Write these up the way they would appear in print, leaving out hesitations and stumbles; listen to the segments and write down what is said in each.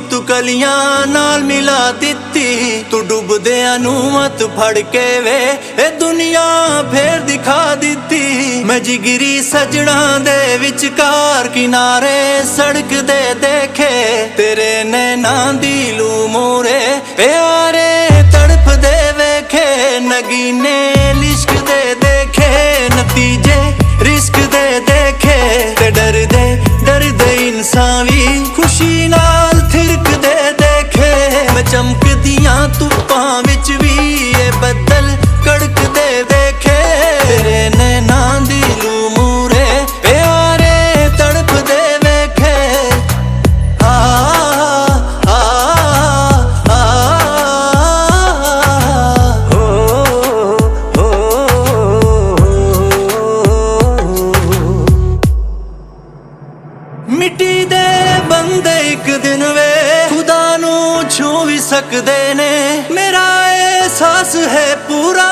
ਤੂੰ ਕਲੀਆਂ ਨਾਲ ਮਿਲਾ ਦਿੱਤੀ, ਤੂੰ ਡੁੱਬਦਿਆਂ ਨੂੰ ਮਤ ਫੜ ਕੇ ਵੇ ਇਹ ਦੁਨੀਆ ਫੇਰ ਦਿਖਾ ਦਿੱਤੀ। ਮੈਂ ਜਿਗਰੀ ਸਜਣਾ ਦੇ ਵਿਚਕਾਰ ਕਿਨਾਰੇ ਸੜਕ ਦੇ ਦੇਖੇ, ਤੇਰੇ ਨੈਣਾਂ ਦੀ ਲੂ ਮੂਰੇ ਪਿਆਰੇ ਤੜਫਦੇ ਵੇਖੇ। ਨਗੀਨੇ ਲਿਸ਼ਕ ਦੇ ਦੇਖੇ, ਨਤੀਜੇ ਰਿਸਕ ਦੇ ਦੇਖੇ, ਤੇ ਡਰਦੇ ਇਨਸਾਨ ਵੀ ਖੁਸ਼ੀ ਨਾਲ ਥਿਰਕਦੇ ਦੇਖੇ। ਮੈਂ ਚਮਕਦੀਆਂ ਧੁੱਪਾਂ ਵਿੱਚ ਵੀ ਇਹ ਬੱਦਲ ਕੜਕਦੇ ਵੇਖੇ, ਤੇਰੇ ਨੈਣਾਂ ਦੀ ਲੂ ਮੂਰੇ ਪਿਆਰੇ ਤੜਫਦੇ ਵੇਖੇ। ਆ ਆ ਆ ਮਿੱਟੀ ਦੇ ਬੰਦੇ ਇੱਕ ਦਿਨ ਵੇ ਖੁਦਾ ਨੂੰ ਛੂ ਵੀ ਸਕਦੇ ਨੇ। ਮੇਰਾ ਅਹਿਸਾਸ ਹੈ ਪੂਰਾ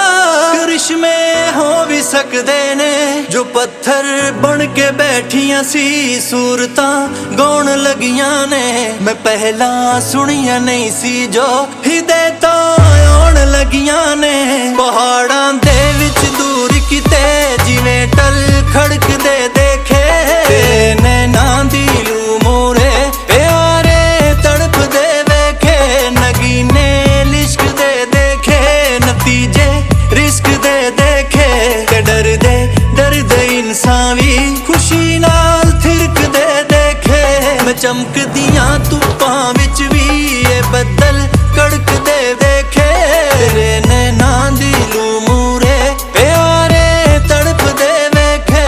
ਕਰਿਸ਼ਮੇ ਹੋ ਵੀ ਸਕਦੇ ਨੇ। ਜੋ ਪੱਥਰ ਬਣ ਕੇ ਬੈਠੀਆਂ ਸੀ ਸੂਰਤਾਂ ਗਾਉਣ ਲੱਗੀਆਂ ਨੇ। ਮੈਂ ਪਹਿਲਾਂ ਸੁਣੀਆਂ ਨਹੀਂ ਸੀ ਜੋ ਹਿਦਾਇਤਾਂ ਆਉਣ ਲੱਗੀਆਂ ਨੇ। ਪਹਾੜਾਂ ਦੇ ਵਿੱਚ ਦੂਰ ਕਿਤੇ ਜਿਵੇਂ ਟਲ ਖੜਕਦੇ ਦੇਖੇ, ਤੇਰੇ ਨੈਣਾਂ ਦੀ ਲੂ ਮੂਰੇ ਪਿਆਰੇ ਤੜਫਦੇ ਵੇਖੇ। ਨਗੀਨੇ ਲਿਸ਼ਕਦੇ ਦੇਖੇ, ਨਤੀਜੇ ਰਿਸਕ ਦੇ ਦੇਖੇ, ਤੇ ਡਰਦੇ ਇਨਸਾਨ ਵੀ ਖੁਸ਼ੀ ਨਾਲ ਥਿਰਕਦੇ ਦੇਖੇ। ਮੈਂ ਚਮਕਦੀਆਂ ਧੁੱਪਾਂ ਵਿੱਚ ਵੀ ਇਹ ਬੱਦਲ ਕੜਕਦੇ ਦੇਖੇ, ਤੇਰੇ ਨੈਣਾਂ ਦੀ ਲੂ ਮੂਰੇ ਪਿਆਰੇ ਤੜਫਦੇ ਵੇਖੇ।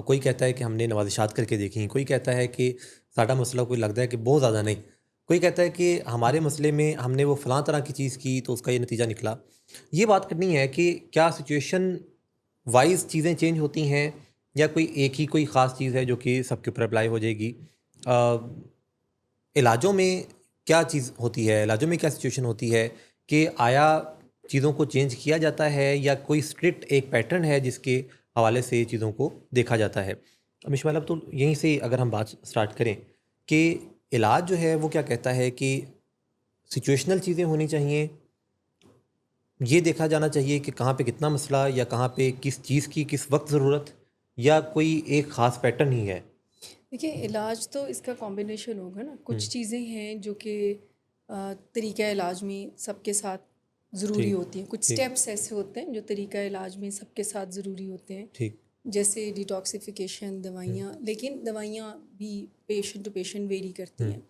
کوئی کہتا ہے کہ ہم نے نوازشات کر کے دیکھی، کوئی کہتا ہے کہ ساڈا مسئلہ کوئی لگتا ہے کہ بہت زیادہ نہیں، کوئی کہتا ہے کہ ہمارے مسئلے میں ہم نے وہ فلاں طرح کی چیز کی تو اس کا یہ نتیجہ نکلا. یہ بات کرنی ہے کہ کیا سچویشن وائز چیزیں چینج ہوتی ہیں یا کوئی ایک ہی کوئی خاص چیز ہے جو کہ سب کے اوپر اپلائی ہو جائے گی. علاجوں میں کیا چیز ہوتی ہے، علاجوں میں کیا سچویشن ہوتی ہے کہ آیا چیزوں کو چینج کیا جاتا ہے یا کوئی اسٹرکٹ ایک پیٹرن ہے جس کے حوالے سے چیزوں کو دیکھا جاتا ہے. مشمل اب تو یہیں سے اگر ہم بات سٹارٹ کریں کہ علاج جو ہے وہ کیا کہتا ہے کہ سچویشنل چیزیں ہونی چاہیے، یہ دیکھا جانا چاہیے کہ کہاں پہ کتنا مسئلہ یا کہاں پہ کس چیز کی کس وقت ضرورت، یا کوئی ایک خاص پیٹرن ہی ہے. دیکھیے علاج تو اس کا کمبینیشن ہوگا نا. کچھ چیزیں ہیں جو کہ طریقہ علاج میں سب کے ساتھ ضروری ہوتی ہیں، کچھ سٹیپس ایسے ہوتے ہیں جو طریقہ علاج میں سب کے ساتھ ضروری ہوتے ہیں، ٹھیک، جیسے ڈیٹاکسیفیکیشن، دوائیاں. لیکن دوائیاں بھی پیشنٹ ٹو پیشنٹ ویری کرتی ہیں.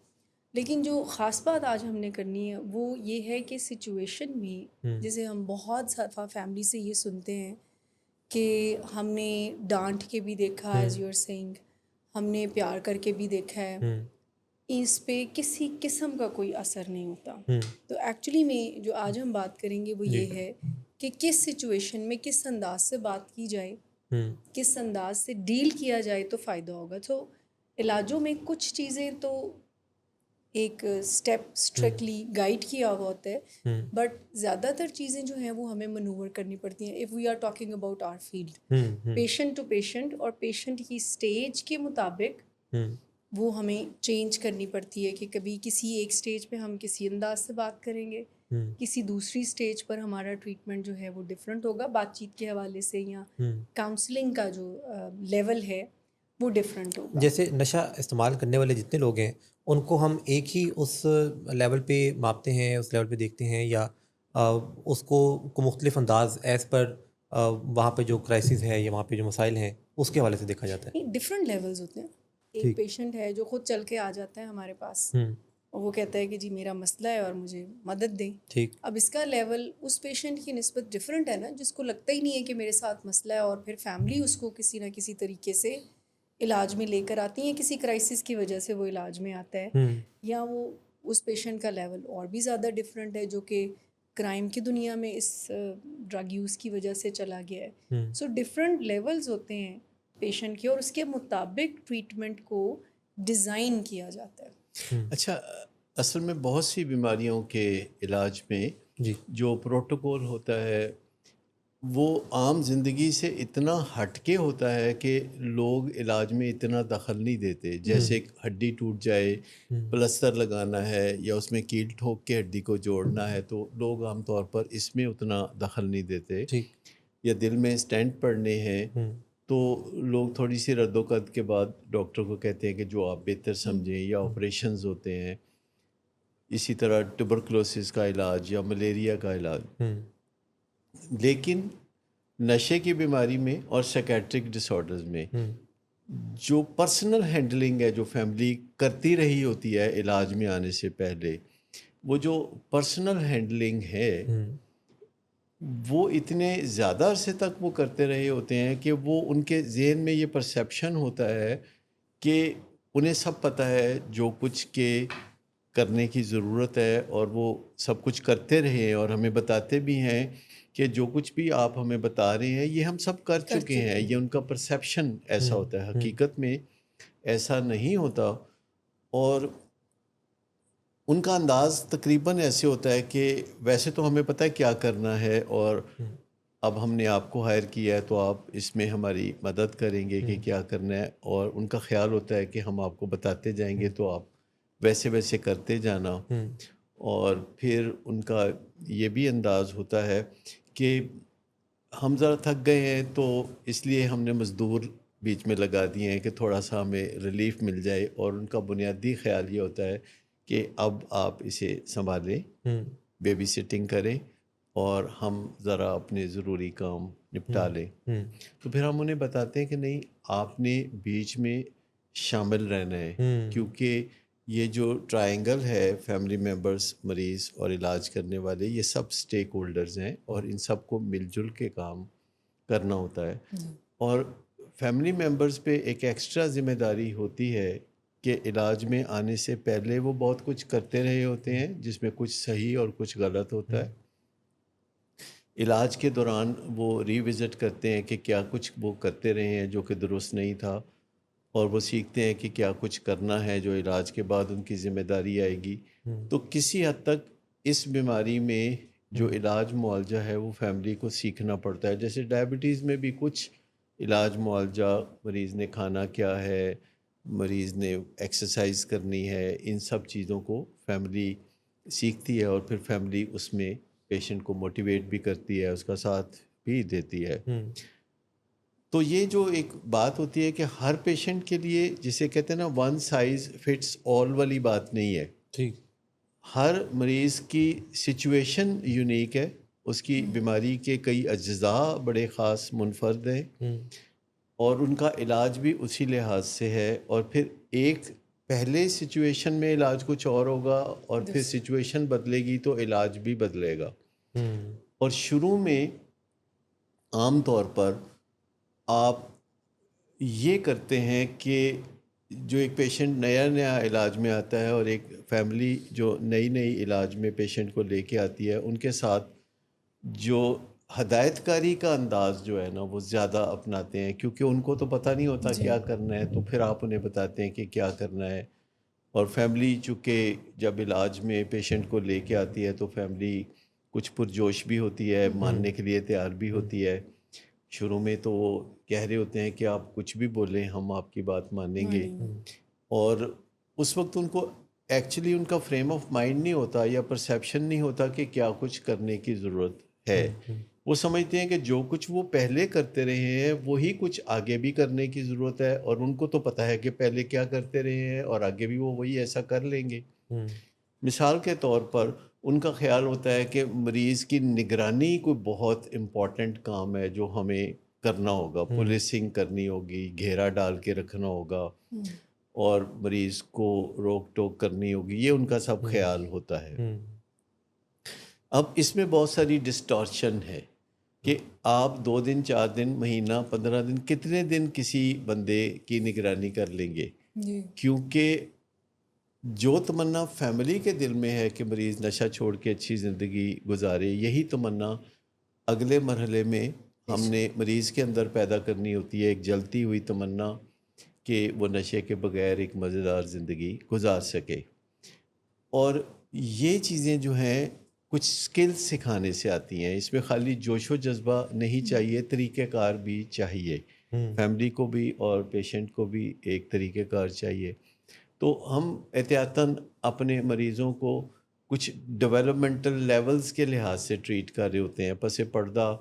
لیکن جو خاص بات آج ہم نے کرنی ہے وہ یہ ہے کہ سچویشن میں جیسے ہم بہت سارا فیملی سے یہ سنتے ہیں کہ ہم نے ڈانٹ کے بھی دیکھا، ایز یو آر سینگ، ہم نے پیار کر کے بھی دیکھا ہے، اس پہ کسی قسم کا کوئی اثر نہیں ہوتا. تو ایکچولی میں جو آج ہم بات کریں گے وہ یہ ہے کہ کس سچویشن میں کس انداز سے بات کی جائے، کس انداز سے ڈیل کیا جائے تو فائدہ ہوگا. تو علاجوں میں کچھ چیزیں تو ایک اسٹیپ اسٹرکٹلی گائیڈ کیا ہوا ہوتا ہے، بٹ زیادہ تر چیزیں جو ہیں وہ ہمیں منوور کرنی پڑتی ہیں. If we are talking about our field, patient to patient اور پیشنٹ کی اسٹیج کے مطابق وہ ہمیں چینج کرنی پڑتی ہے کہ کبھی کسی ایک اسٹیج پہ ہم کسی انداز سے بات کریں گے، کسی دوسری اسٹیج پر ہمارا ٹریٹمنٹ جو ہے وہ ڈفرینٹ ہوگا، بات چیت کے حوالے سے یا کاؤنسلنگ کا جو لیول ہے وہ ڈفرینٹ ہوگا. جیسے نشہ استعمال کرنے والے جتنے لوگ ہیں ان کو ہم ایک ہی اس لیول پہ ماپتے ہیں، اس لیول پہ دیکھتے ہیں، یا اس کو مختلف انداز ایز پر وہاں پہ جو کرائسس ہے یا وہاں پہ جو مسائل ہیں اس کے حوالے سے دیکھا جاتا ہے؟ ڈفرینٹ لیولز ہوتے ہیں. ایک پیشنٹ ہے جو خود چل کے آ جاتا ہے ہمارے پاس اور وہ کہتا ہے کہ جی میرا مسئلہ ہے اور مجھے مدد دیں. ٹھیک، اب اس کا لیول اس پیشنٹ کی نسبت ڈفرینٹ ہے نا، جس کو لگتا ہی نہیں ہے کہ میرے ساتھ مسئلہ ہے اور پھر فیملی اس کو کسی نہ کسی طریقے سے علاج میں لے کر آتی ہیں، کسی کرائسس کی وجہ سے وہ علاج میں آتا ہے، یا وہ اس پیشنٹ کا لیول اور بھی زیادہ ڈفرینٹ ہے جو کہ کرائم کی دنیا میں اس ڈرگ یوز کی وجہ سے چلا گیا ہے. سو ڈفرینٹ لیولز ہوتے ہیں پیشنٹ کے اور اس کے مطابق ٹریٹمنٹ کو ڈیزائن کیا جاتا ہے. اچھا، اصل میں بہت سی بیماریوں کے علاج میں جو پروٹوکول ہوتا ہے وہ عام زندگی سے اتنا ہٹ کے ہوتا ہے کہ لوگ علاج میں اتنا دخل نہیں دیتے. جیسے ہڈی ٹوٹ جائے، پلستر لگانا ہے یا اس میں کیل ٹھوک کے ہڈی کو جوڑنا ہے تو لوگ عام طور پر اس میں اتنا دخل نہیں دیتے. یا دل میں اسٹینٹ پڑنے ہیں تو لوگ تھوڑی سی رد و قد کے بعد ڈاکٹر کو کہتے ہیں کہ جو آپ بہتر سمجھیں، یا آپریشنز ہوتے ہیں. اسی طرح ٹیوبرکلوسس کا علاج یا ملیریا کا علاج. لیکن نشے کی بیماری میں اور سائیکیٹرک ڈس آرڈرز میں جو پرسنل ہینڈلنگ ہے جو فیملی کرتی رہی ہوتی ہے علاج میں آنے سے پہلے، وہ جو پرسنل ہینڈلنگ ہے وہ اتنے زیادہ عرصے تک وہ کرتے رہے ہوتے ہیں کہ وہ ان کے ذہن میں یہ پرسیپشن ہوتا ہے کہ انہیں سب پتہ ہے جو کچھ کے کرنے کی ضرورت ہے، اور وہ سب کچھ کرتے رہے ہیں اور ہمیں بتاتے بھی ہیں کہ جو کچھ بھی آپ ہمیں بتا رہے ہیں یہ ہم سب کر چکے ہیں. یہ ان کا پرسیپشن ایسا ہوتا ہے، حقیقت میں ایسا نہیں ہوتا. اور ان کا انداز تقریباً ایسے ہوتا ہے کہ ویسے تو ہمیں پتہ ہے کیا کرنا ہے، اور اب ہم نے آپ کو ہائر کیا ہے تو آپ اس میں ہماری مدد کریں گے کہ کیا کرنا ہے. اور ان کا خیال ہوتا ہے کہ ہم آپ کو بتاتے جائیں گے تو آپ ویسے ویسے کرتے جانا. اور پھر ان کا یہ بھی انداز ہوتا ہے کہ ہم ذرا تھک گئے ہیں تو اس لیے ہم نے مزدور بیچ میں لگا دیے ہیں کہ تھوڑا سا ہمیں ریلیف مل جائے. اور ان کا بنیادی خیال یہ ہوتا ہے کہ اب آپ اسے سنبھالیں، بیبی سٹنگ کریں اور ہم ذرا اپنے ضروری کام نپٹا لیں. تو پھر ہم انہیں بتاتے ہیں کہ نہیں، آپ نے بیچ میں شامل رہنا ہے، کیونکہ یہ جو ٹرائنگل ہے فیملی ممبرز، مریض اور علاج کرنے والے، یہ سب سٹیک ہولڈرز ہیں اور ان سب کو مل جل کے کام کرنا ہوتا ہے. اور فیملی ممبرز پہ ایک ایکسٹرا ذمہ داری ہوتی ہے کہ علاج میں آنے سے پہلے وہ بہت کچھ کرتے رہے ہوتے ہیں جس میں کچھ صحیح اور کچھ غلط ہوتا ہے. علاج کے دوران وہ ری وزٹ کرتے ہیں کہ کیا کچھ وہ کرتے رہے ہیں جو کہ درست نہیں تھا، اور وہ سیکھتے ہیں کہ کیا کچھ کرنا ہے جو علاج کے بعد ان کی ذمہ داری آئے گی. تو کسی حد تک اس بیماری میں جو علاج معالجہ ہے وہ فیملی کو سیکھنا پڑتا ہے. جیسے ڈائبٹیز میں بھی کچھ علاج معالجہ، مریض نے کھانا کیا ہے، مریض نے ایکسرسائز کرنی ہے، ان سب چیزوں کو فیملی سیکھتی ہے، اور پھر فیملی اس میں پیشنٹ کو موٹیویٹ بھی کرتی ہے، اس کا ساتھ بھی دیتی ہے. تو یہ جو ایک بات ہوتی ہے کہ ہر پیشنٹ کے لیے، جسے کہتے ہیں نا ون سائز فٹس آل والی بات نہیں ہے. ٹھیک. ہر مریض کی سچویشن یونیک ہے، اس کی بیماری کے کئی اجزاء بڑے خاص منفرد ہیں، اور ان کا علاج بھی اسی لحاظ سے ہے. اور پھر ایک پہلے سچویشن میں علاج کچھ اور ہوگا، اور پھر سچویشن بدلے گی تو علاج بھی بدلے گا. اور شروع میں عام طور پر آپ یہ کرتے ہیں کہ جو ایک پیشنٹ نیا نیا علاج میں آتا ہے اور ایک فیملی جو نئی نئی علاج میں پیشنٹ کو لے کے آتی ہے، ان کے ساتھ جو ہدایت کاری کا انداز جو ہے نا وہ زیادہ اپناتے ہیں، کیونکہ ان کو تو پتہ نہیں ہوتا کیا کرنا ہے، تو پھر آپ انہیں بتاتے ہیں کہ کیا کرنا ہے. اور فیملی چونکہ جب علاج میں پیشنٹ کو لے کے آتی ہے تو فیملی کچھ پرجوش بھی ہوتی ہے، ماننے کے لیے تیار بھی ہوتی ہے. شروع میں تو وہ کہہ رہے ہوتے ہیں کہ آپ کچھ بھی بولیں ہم آپ کی بات مانیں گے، اور اس وقت ان کو ایکچولی ان کا فریم آف مائنڈ نہیں ہوتا یا پرسیپشن نہیں ہوتا کہ کیا کچھ کرنے کی ضرورت ہے. وہ سمجھتے ہیں کہ جو کچھ وہ پہلے کرتے رہے ہیں وہی کچھ آگے بھی کرنے کی ضرورت ہے، اور ان کو تو پتہ ہے کہ پہلے کیا کرتے رہے ہیں اور آگے بھی وہ وہی ایسا کر لیں گے. مثال کے طور پر ان کا خیال ہوتا ہے کہ مریض کی نگرانی کوئی بہت امپورٹنٹ کام ہے جو ہمیں کرنا ہوگا، پولیسنگ کرنی ہوگی، گھیرا ڈال کے رکھنا ہوگا، اور مریض کو روک ٹوک کرنی ہوگی. یہ ان کا سب خیال ہوتا ہے. اب اس میں بہت ساری ڈسٹارشن ہے کہ آپ 2 دن 4 دن مہینہ 15 دن کتنے دن کسی بندے کی نگرانی کر لیں گے، کیونکہ جو تمنا فیملی کے دل میں ہے کہ مریض نشہ چھوڑ کے اچھی زندگی گزارے، یہی تمنا اگلے مرحلے میں ہم نے مریض کے اندر پیدا کرنی ہوتی ہے، ایک جلتی ہوئی تمنا کہ وہ نشے کے بغیر ایک مزیدار زندگی گزار سکے. اور یہ چیزیں جو ہیں کچھ سکلز سکھانے سے آتی ہیں. اس میں خالی جوش و جذبہ نہیں چاہیے، طریقہ کار بھی چاہیے، فیملی کو بھی اور پیشنٹ کو بھی ایک طریقہ کار چاہیے. تو ہم احتیاطاً اپنے مریضوں کو کچھ ڈیولپمنٹل لیولز کے لحاظ سے ٹریٹ کر رہے ہوتے ہیں. پس پردہ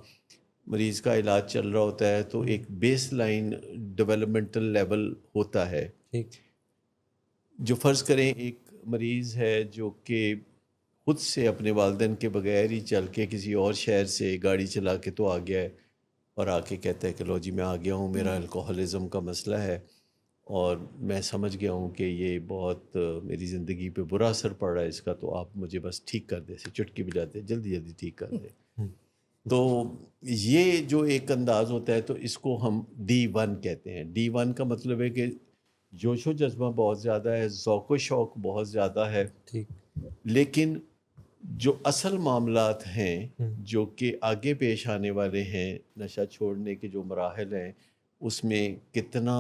مریض کا علاج چل رہا ہوتا ہے تو ایک بیس لائن ڈیولپمنٹل لیول ہوتا ہے. جو فرض کریں ایک مریض ہے جو کہ خود سے اپنے والدین کے بغیر ہی چل کے کسی اور شہر سے گاڑی چلا کے تو آ گیا ہے، اور آ کے کہتا ہے کہ لو جی میں آ گیا ہوں، میرا الکوہلزم کا مسئلہ ہے، اور میں سمجھ گیا ہوں کہ یہ بہت میری زندگی پہ برا اثر پڑ رہا ہے اس کا، تو آپ مجھے بس ٹھیک کر دیں، چٹکی بجاتے جلدی جلدی ٹھیک کر دیں. تو یہ جو ایک انداز ہوتا ہے تو اس کو ہم D1 کہتے ہیں. D1 کا مطلب ہے کہ جوش و جذبہ بہت زیادہ ہے، ذوق و شوق بہت زیادہ ہے، لیکن جو اصل معاملات ہیں جو کہ آگے پیش آنے والے ہیں، نشہ چھوڑنے کے جو مراحل ہیں، اس میں کتنا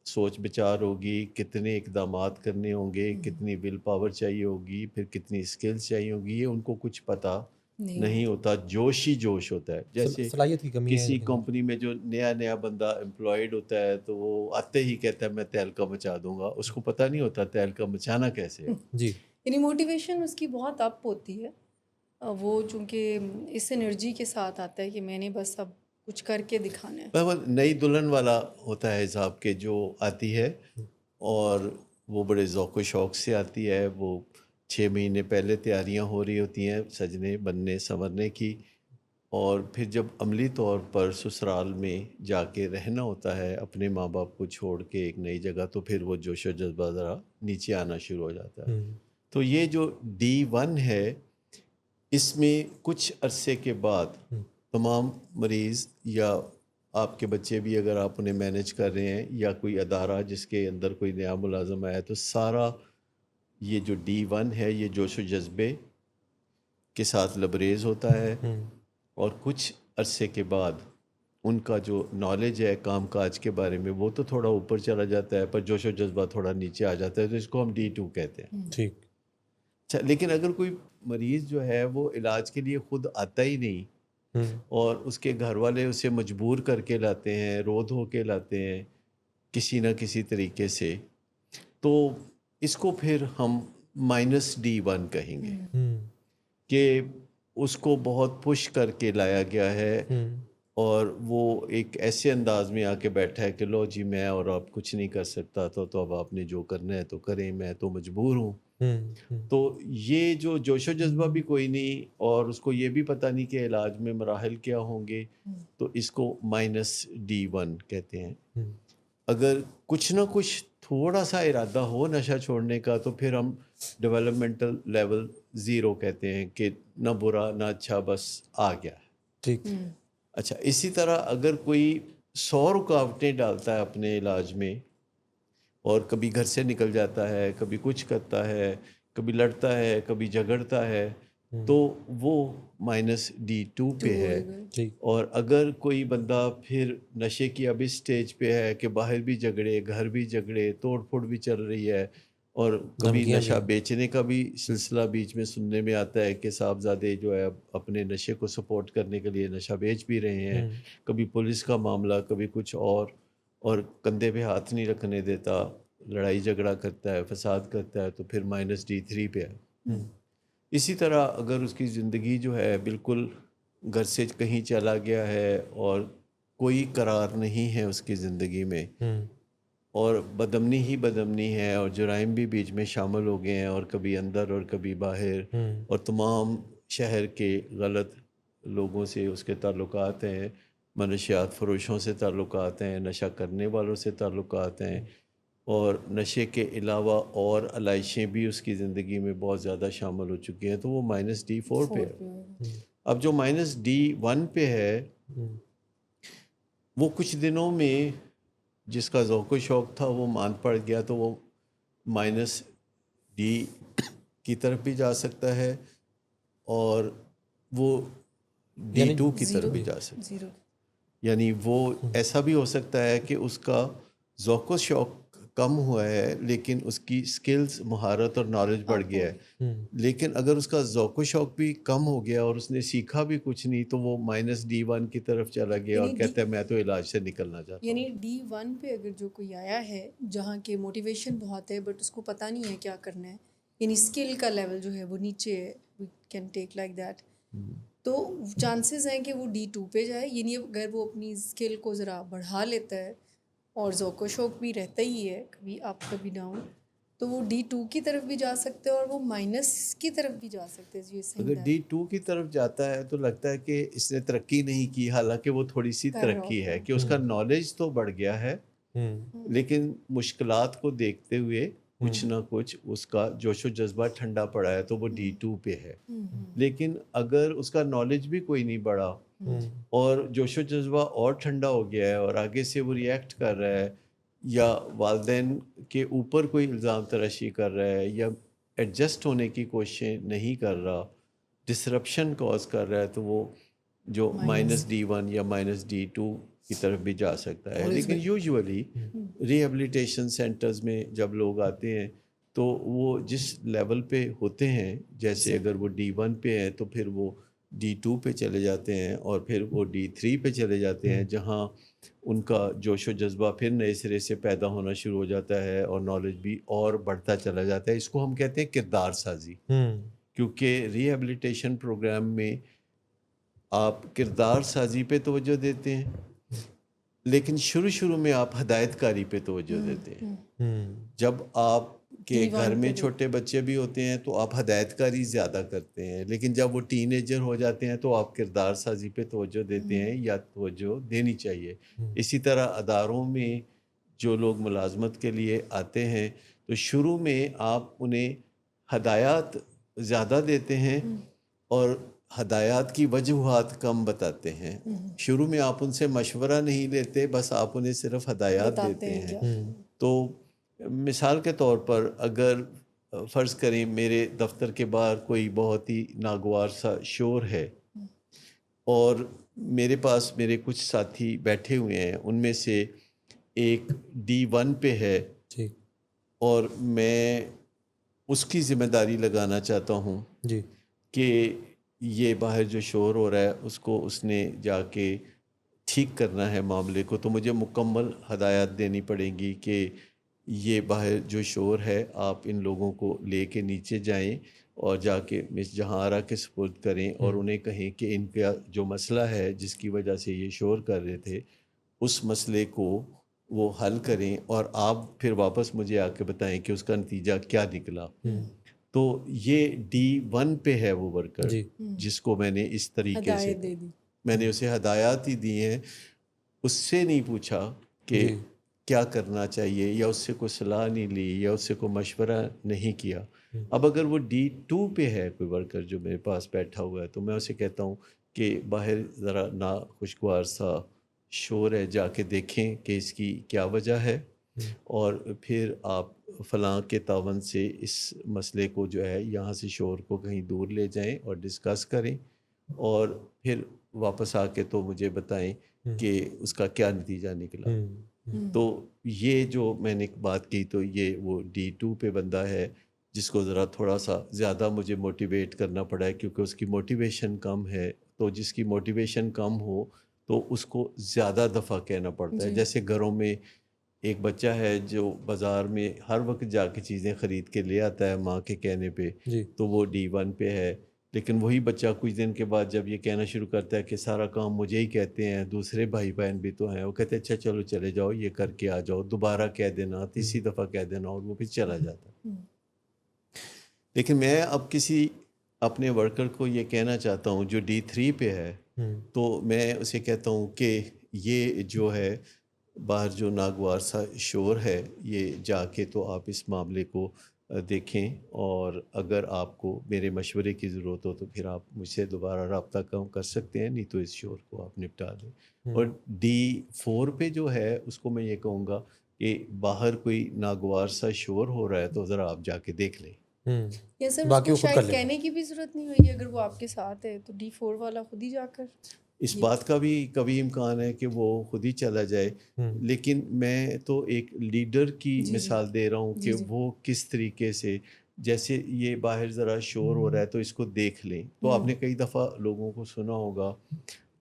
سوچ بچار ہوگی، کتنے اقدامات کرنے ہوں گے، کتنی ول پاور چاہیے ہوگی، پھر کتنی اسکلز چاہیے ہوگی، یہ ان کو کچھ پتہ نہیں ہوتا. جوش ہی جوش ہوتا ہے. جیسے صلاحیت کی کمی ہے کسی کمپنی میں جو نیا بندہ امپلائڈ ہوتا ہے تو وہ آتے ہی کہتا ہے میں تہلکہ مچا دوں گا، اس کو پتہ نہیں ہوتا تہلکہ مچانا کیسے ہے. یعنی موٹیویشن اس کی بہت اپ ہوتی ہے، وہ چونکہ اس انرجی کے ساتھ آتا ہے کہ میں نے بس اب کچھ کر کے دکھانا ہے. نئی دلہن والا ہوتا ہے حساب کے جو آتی ہے، اور وہ بڑے ذوق و شوق سے آتی ہے. وہ 6 مہینے پہلے تیاریاں ہو رہی ہوتی ہیں سجنے بننے سنورنے کی، اور پھر جب عملی طور پر سسرال میں جا کے رہنا ہوتا ہے اپنے ماں باپ کو چھوڑ کے ایک نئی جگہ، تو پھر وہ جوش و جذبہ ذرا نیچے آنا شروع ہو جاتا ہے. تو یہ جو D1 ہے، اس میں کچھ عرصے کے بعد تمام مریض یا آپ کے بچے بھی اگر آپ انہیں مینیج کر رہے ہیں یا کوئی ادارہ جس کے اندر کوئی نیا ملازم آیا تو سارا یہ جو D1 ہے یہ جوش و جذبے کے ساتھ لبریز ہوتا ہے، اور کچھ عرصے کے بعد ان کا جو نالج ہے کام کاج کے بارے میں وہ تو تھوڑا اوپر چلا جاتا ہے، پر جوش و جذبہ تھوڑا نیچے آ جاتا ہے، تو اس کو ہم D2 کہتے ہیں۔ ٹھیک۔ اچھا، لیکن اگر کوئی مریض جو ہے وہ علاج کے لیے خود آتا ہی نہیں اور اس کے گھر والے اسے مجبور کر کے لاتے ہیں، رو دھو کے لاتے ہیں کسی نہ کسی طریقے سے، تو اس کو پھر ہم -D1 کہیں گے کہ اس کو بہت پش کر کے لایا گیا ہے اور وہ ایک ایسے انداز میں آ کے بیٹھا ہے کہ لو جی میں اور آپ کچھ نہیں کر سکتا، تو اب آپ نے جو کرنا ہے تو کریں، میں تو مجبور ہوں۔ تو یہ جو جوش و جذبہ بھی کوئی نہیں اور اس کو یہ بھی پتہ نہیں کہ علاج میں مراحل کیا ہوں گے، تو اس کو -D1 کہتے ہیں۔ اگر کچھ نہ کچھ تھوڑا سا ارادہ ہو نشہ چھوڑنے کا تو پھر ہم ڈیولپمنٹل لیول 0 کہتے ہیں کہ نہ برا نہ اچھا، بس آ گیا۔ ٹھیک۔ اچھا، اسی طرح اگر کوئی 100 رکاوٹیں ڈالتا ہے اپنے علاج میں اور کبھی گھر سے نکل جاتا ہے، کبھی کچھ کرتا ہے، کبھی لڑتا ہے، کبھی جھگڑتا ہے، تو وہ -D2 پہ ہے۔ اور اگر کوئی بندہ پھر نشے کی اب اس سٹیج پہ ہے کہ باہر بھی جھگڑے، گھر بھی جھگڑے، توڑ پھوڑ بھی چل رہی ہے، اور کبھی نشہ بیچنے کا بھی سلسلہ بیچ میں سننے میں آتا ہے کہ صاحبزادے جو ہے اپنے نشے کو سپورٹ کرنے کے لیے نشہ بیچ بھی رہے ہیں، کبھی پولیس کا معاملہ، کبھی کچھ اور کندھے پہ ہاتھ نہیں رکھنے دیتا، لڑائی جھگڑا کرتا ہے، فساد کرتا ہے، تو پھر -D3 پہ ہے۔ اسی طرح اگر اس کی زندگی جو ہے بالکل گھر سے کہیں چلا گیا ہے اور کوئی قرار نہیں ہے اس کی زندگی میں، اور بدامنی ہی بدامنی ہے، اور جرائم بھی بیچ میں شامل ہو گئے ہیں، اور کبھی اندر اور کبھی باہر، اور تمام شہر کے غلط لوگوں سے اس کے تعلقات ہیں، منشیات فروشوں سے تعلقات ہیں، نشہ کرنے والوں سے تعلقات ہیں، اور نشے کے علاوہ اور علائشیں بھی اس کی زندگی میں بہت زیادہ شامل ہو چکی ہیں، تو وہ -D4 پہ ہے۔ اب جو -D1 پہ ہے وہ کچھ دنوں میں جس کا ذوق و شوق تھا وہ مان پڑ گیا، تو وہ -D کی طرف بھی جا سکتا ہے اور وہ D2 کی طرف بھی جا سکتا ہے۔ یعنی وہ ایسا بھی ہو سکتا ہے کہ اس کا ذوق و شوق کم ہوا ہے لیکن اس کی سکلز، مہارت اور نالج بڑھ گیا ہے، لیکن اگر اس کا ذوق و شوق بھی کم ہو گیا اور اس نے سیکھا بھی کچھ نہیں تو وہ -D1 کی طرف چلا گیا اور کہتا ہے میں تو علاج سے نکلنا چاہتا ہوں۔ یعنی D1 پہ اگر جو کوئی آیا ہے جہاں کے موٹیویشن بہت ہے بٹ اس کو پتہ نہیں ہے کیا کرنا ہے، یعنی اسکل کا لیول جو ہے وہ نیچے ہے، we can take like that, تو چانسز ہیں کہ وہ D2 پہ جائے، یعنی اگر وہ اپنی اسکل کو ذرا بڑھا لیتا ہے اور ذوق و شوق بھی رہتا ہی ہے کبھی اپ کبھی ڈاؤن، تو وہ D2 کی طرف بھی جا سکتے ہیں اور وہ مائنس کی طرف بھی جا سکتے ہیں۔ اگر D2 کی طرف جاتا ہے تو لگتا ہے کہ اس نے ترقی نہیں کی، حالانکہ وہ تھوڑی سی ترقی ہے کہ اس کا نالج تو بڑھ گیا ہے، لیکن مشکلات کو دیکھتے ہوئے کچھ نہ کچھ اس کا جوش و جذبہ ٹھنڈا پڑا ہے، تو وہ D2 پہ ہے۔ لیکن اگر اس کا نالج بھی کوئی نہیں بڑھا اور جوش و جذبہ اور ٹھنڈا ہو گیا ہے اور آگے سے وہ ریئیکٹ کر رہا ہے یا والدین کے اوپر کوئی الزام تراشی کر رہا ہے یا ایڈجسٹ ہونے کی کوششیں نہیں کر رہا، ڈسرپشن کوز کر رہا ہے، تو وہ جو -D1 یا -D2 کی طرف بھی جا سکتا ہے۔ لیکن یوزولی ریہیبلیٹیشن سینٹرز میں جب لوگ آتے ہیں تو وہ جس لیول پہ ہوتے ہیں، جیسے اگر وہ D1 پہ ہیں تو پھر وہ D2 پہ چلے جاتے ہیں اور پھر وہ D3 پہ چلے جاتے ہیں، جہاں ان کا جوش و جذبہ پھر نئے سرے سے پیدا ہونا شروع ہو جاتا ہے اور نالج بھی اور بڑھتا چلا جاتا ہے۔ اس کو ہم کہتے ہیں کردار سازی، کیونکہ ریہیبلیٹیشن پروگرام میں آپ کردار سازی پہ توجہ دیتے ہیں لیکن شروع میں آپ ہدایت کاری پہ توجہ دیتے ہیں۔ جب آپ کے گھر میں چھوٹے بچے بھی ہوتے ہیں تو آپ ہدایت کاری زیادہ کرتے ہیں، لیکن جب وہ ٹین ایجر ہو جاتے ہیں تو آپ کردار سازی پہ توجہ دیتے ہیں یا توجہ دینی چاہیے۔ اسی طرح اداروں میں جو لوگ ملازمت کے لیے آتے ہیں تو شروع میں آپ انہیں ہدایات زیادہ دیتے ہیں اور ہدایات کی وجوہات کم بتاتے ہیں. شروع میں آپ ان سے مشورہ نہیں لیتے، بس آپ انہیں صرف ہدایات دیتے ہیں. تو مثال کے طور پر اگر فرض کریں میرے دفتر کے باہر کوئی بہت ہی ناگوار سا شور ہے اور میرے پاس میرے کچھ ساتھی بیٹھے ہوئے ہیں، ان میں سے ایک D1 پہ ہے جی اور میں اس کی ذمہ داری لگانا چاہتا ہوں جی کہ یہ باہر جو شور ہو رہا ہے اس کو اس نے جا کے ٹھیک کرنا ہے معاملے کو، تو مجھے مکمل ہدایات دینی پڑیں گی کہ یہ باہر جو شور ہے آپ ان لوگوں کو لے کے نیچے جائیں اور جا کے مس جہاں کے سپرد کریں اور انہیں کہیں کہ ان کا جو مسئلہ ہے جس کی وجہ سے یہ شور کر رہے تھے اس مسئلے کو وہ حل کریں اور آپ پھر واپس مجھے آ کے بتائیں کہ اس کا نتیجہ کیا نکلا. تو یہ D1 پہ ہے وہ ورکر جی جس کو میں نے اس طریقے سے ہدایت دے دی. میں نے اسے ہدایات ہی دی ہیں، اس سے نہیں پوچھا کہ جی کیا کرنا چاہیے یا اس سے کوئی صلاح نہیں لی یا اس سے کوئی مشورہ نہیں کیا. اب اگر وہ D2 پہ ہے کوئی ورکر جو میرے پاس بیٹھا ہوا ہے تو میں اسے کہتا ہوں کہ باہر ذرا ناخوشگوار سا شور ہے، جا کے دیکھیں کہ اس کی کیا وجہ ہے اور پھر آپ فلاں کے تعاون سے اس مسئلے کو جو ہے یہاں سے شور کو کہیں دور لے جائیں اور ڈسکس کریں اور پھر واپس آ کے تو مجھے بتائیں کہ اس کا کیا نتیجہ نکلا. تو یہ جو میں نے بات کی تو یہ وہ D2 پہ بندہ ہے جس کو ذرا تھوڑا سا زیادہ مجھے موٹیویٹ کرنا پڑا ہے کیونکہ اس کی موٹیویشن کم ہے. تو جس کی موٹیویشن کم ہو تو اس کو زیادہ دفعہ کہنا پڑتا ہے. جیسے گھروں میں ایک بچہ ہے جو بازار میں ہر وقت جا کے چیزیں خرید کے لے آتا ہے ماں کے کہنے پہ، تو وہ D1 پہ ہے. لیکن وہی بچہ کچھ دن کے بعد جب یہ کہنا شروع کرتا ہے کہ سارا کام مجھے ہی کہتے ہیں، دوسرے بھائی بہن بھی تو ہیں، وہ کہتے ہیں اچھا چلو چلے جاؤ، یہ کر کے آ جاؤ، دوبارہ کہہ دینا، تیسری دفعہ کہہ دینا، اور وہ پھر چلا جاتا ہے. لیکن میں اب کسی اپنے ورکر کو یہ کہنا چاہتا ہوں جو D3 پہ ہے، تو میں اسے کہتا ہوں کہ یہ جو ہے باہر جو ناگوار سا شور ہے یہ جا کے تو آپ اس معاملے کو دیکھیں اور اگر آپ کو میرے مشورے کی ضرورت ہو تو پھر آپ مجھ سے دوبارہ رابطہ کر سکتے ہیں، نہیں تو اس شور کو آپ نپٹا دیں. اور D4 پہ جو ہے اس کو میں یہ کہوں گا کہ باہر کوئی ناگوار سا شور ہو رہا ہے تو ذرا آپ جا کے دیکھ لیں. یا سر اس کو شاید کہنے کی بھی ضرورت نہیں ہوئی اگر وہ آپ کے ساتھ ہے تو D4 والا خود ہی جا کر اس بات کا بھی کبھی امکان ہے کہ وہ خود ہی چلا جائے. لیکن میں تو ایک لیڈر کی مثال دے رہا ہوں کہ وہ کس طریقے سے، جیسے یہ باہر ذرا شور ہو رہا ہے تو اس کو دیکھ لیں. تو آپ نے کئی دفعہ لوگوں کو سنا ہوگا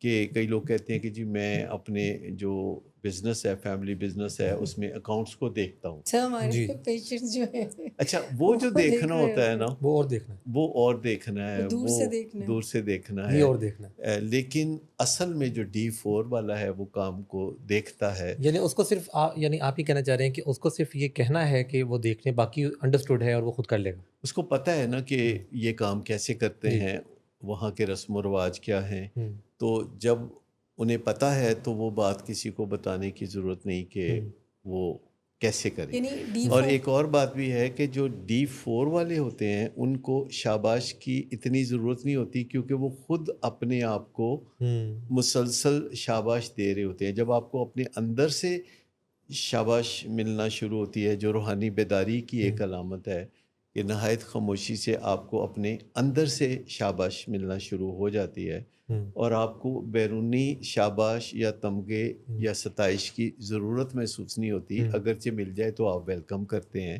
کہ کئی لوگ کہتے ہیں کہ جی میں اپنے جو بزنس ہے، فیملی بزنس ہے، اس میں اکاؤنٹس کو دیکھتا ہوں. ہمارے پیشنٹس جو ہے اچھا وہ جو دیکھنا ہوتا ہے نا وہ اور دیکھنا ہے، وہ اور دیکھنا ہے، دور وہ سے دیکھنا ہے، دور سے دیکھنا یہ ہے اور دیکھنا ہے. لیکن اصل میں جو D4 والا ہے وہ کام کو دیکھتا ہے. یعنی اس کو صرف یعنی آپ ہی کہنا چاہ رہے ہیں کہ اس کو صرف یہ کہنا ہے کہ وہ دیکھ لیں، باقی انڈرسٹوڈ ہے اور وہ خود کر لے گا. اس کو پتہ ہے نا کہ یہ کام کیسے کرتے ہیں، وہاں کے رسم و رواج کیا ہیں. تو جب انہیں پتہ ہے تو وہ بات کسی کو بتانے کی ضرورت نہیں کہ وہ کیسے کریں. اور ایک اور بات بھی ہے کہ جو D4 والے ہوتے ہیں ان کو شاباش کی اتنی ضرورت نہیں ہوتی کیونکہ وہ خود اپنے آپ کو مسلسل شاباش دے رہے ہوتے ہیں. جب آپ کو اپنے اندر سے شاباش ملنا شروع ہوتی ہے، جو روحانی بیداری کی ایک علامت ہے کہ نہایت خاموشی سے آپ کو اپنے اندر سے شاباش ملنا شروع ہو جاتی ہے اور آپ کو بیرونی شاباش یا تمغے یا ستائش کی ضرورت محسوس نہیں ہوتی. اگرچہ مل جائے تو آپ ویلکم کرتے ہیں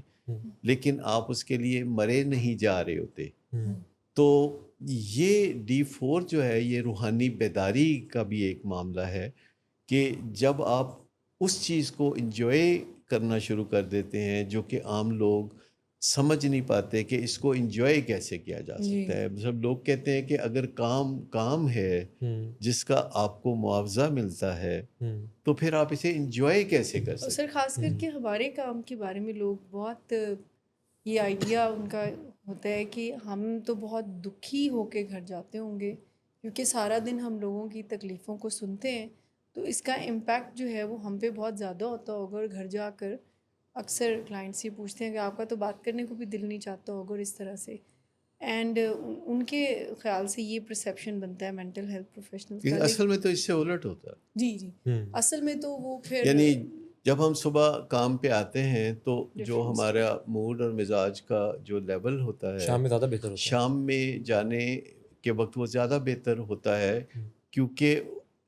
لیکن آپ اس کے لیے مرے نہیں جا رہے ہوتے. تو یہ D4 جو ہے یہ روحانی بیداری کا بھی ایک معاملہ ہے کہ جب آپ اس چیز کو انجوائے کرنا شروع کر دیتے ہیں جو کہ عام لوگ سمجھ نہیں پاتے کہ اس کو انجوائے کیسے کیا جا سکتا ہے. سب لوگ کہتے ہیں کہ اگر کام ہے جس کا آپ کو معاوضہ ملتا ہے تو پھر آپ اسے انجوائے کیسے کر سکتے ہیں. سر خاص کر کے ہمارے کام کے بارے میں لوگ بہت یہ آئیڈیا ان کا ہوتا ہے کہ ہم تو بہت دکھی ہو کے گھر جاتے ہوں گے کیونکہ سارا دن ہم لوگوں کی تکلیفوں کو سنتے ہیں تو اس کا امپیکٹ جو ہے وہ ہم پہ بہت زیادہ ہوتا ہوگا. اور گھر جا کر اکثر کلائنٹس یہ پوچھتے ہیں کہ آپ کا تو بات کرنے کو بھی دل نہیں چاہتا ہوگا اور اس طرح سے. اینڈ ان کے خیال سے یہ پرسیپشن بنتا ہے مینٹل ہیلتھ پروفیشنلز لیکن کا. اصل میں تو اس سے الٹ ہوتا ہے. جی جی اصل میں تو وہ پھر یعنی جب ہم صبح کام پہ آتے ہیں تو جو ہمارا موڈ اور مزاج کا جو لیول ہوتا ہے شام میں زیادہ بہتر ہوتا ہے. شام میں جانے کے وقت وہ زیادہ بہتر ہوتا ہے، کیونکہ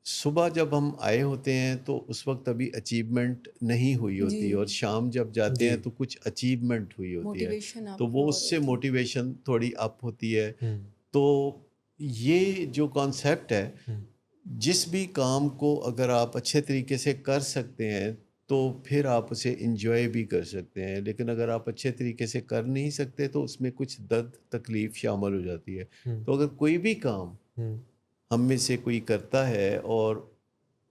صبح جب ہم آئے ہوتے ہیں تو اس وقت ابھی اچیومنٹ نہیں ہوئی ہوتی، اور شام جب جاتے ہیں تو کچھ اچیومنٹ ہوئی ہوتی ہے، تو وہ اس سے موٹیویشن تھوڑی اپ ہوتی ہے. تو یہ جو کانسیپٹ ہے، جس بھی کام کو اگر آپ اچھے طریقے سے کر سکتے ہیں تو پھر آپ اسے انجوائے بھی کر سکتے ہیں، لیکن اگر آپ اچھے طریقے سے کر نہیں سکتے تو اس میں کچھ درد تکلیف شامل ہو جاتی ہے. تو اگر کوئی بھی کام ہم میں سے کوئی کرتا ہے اور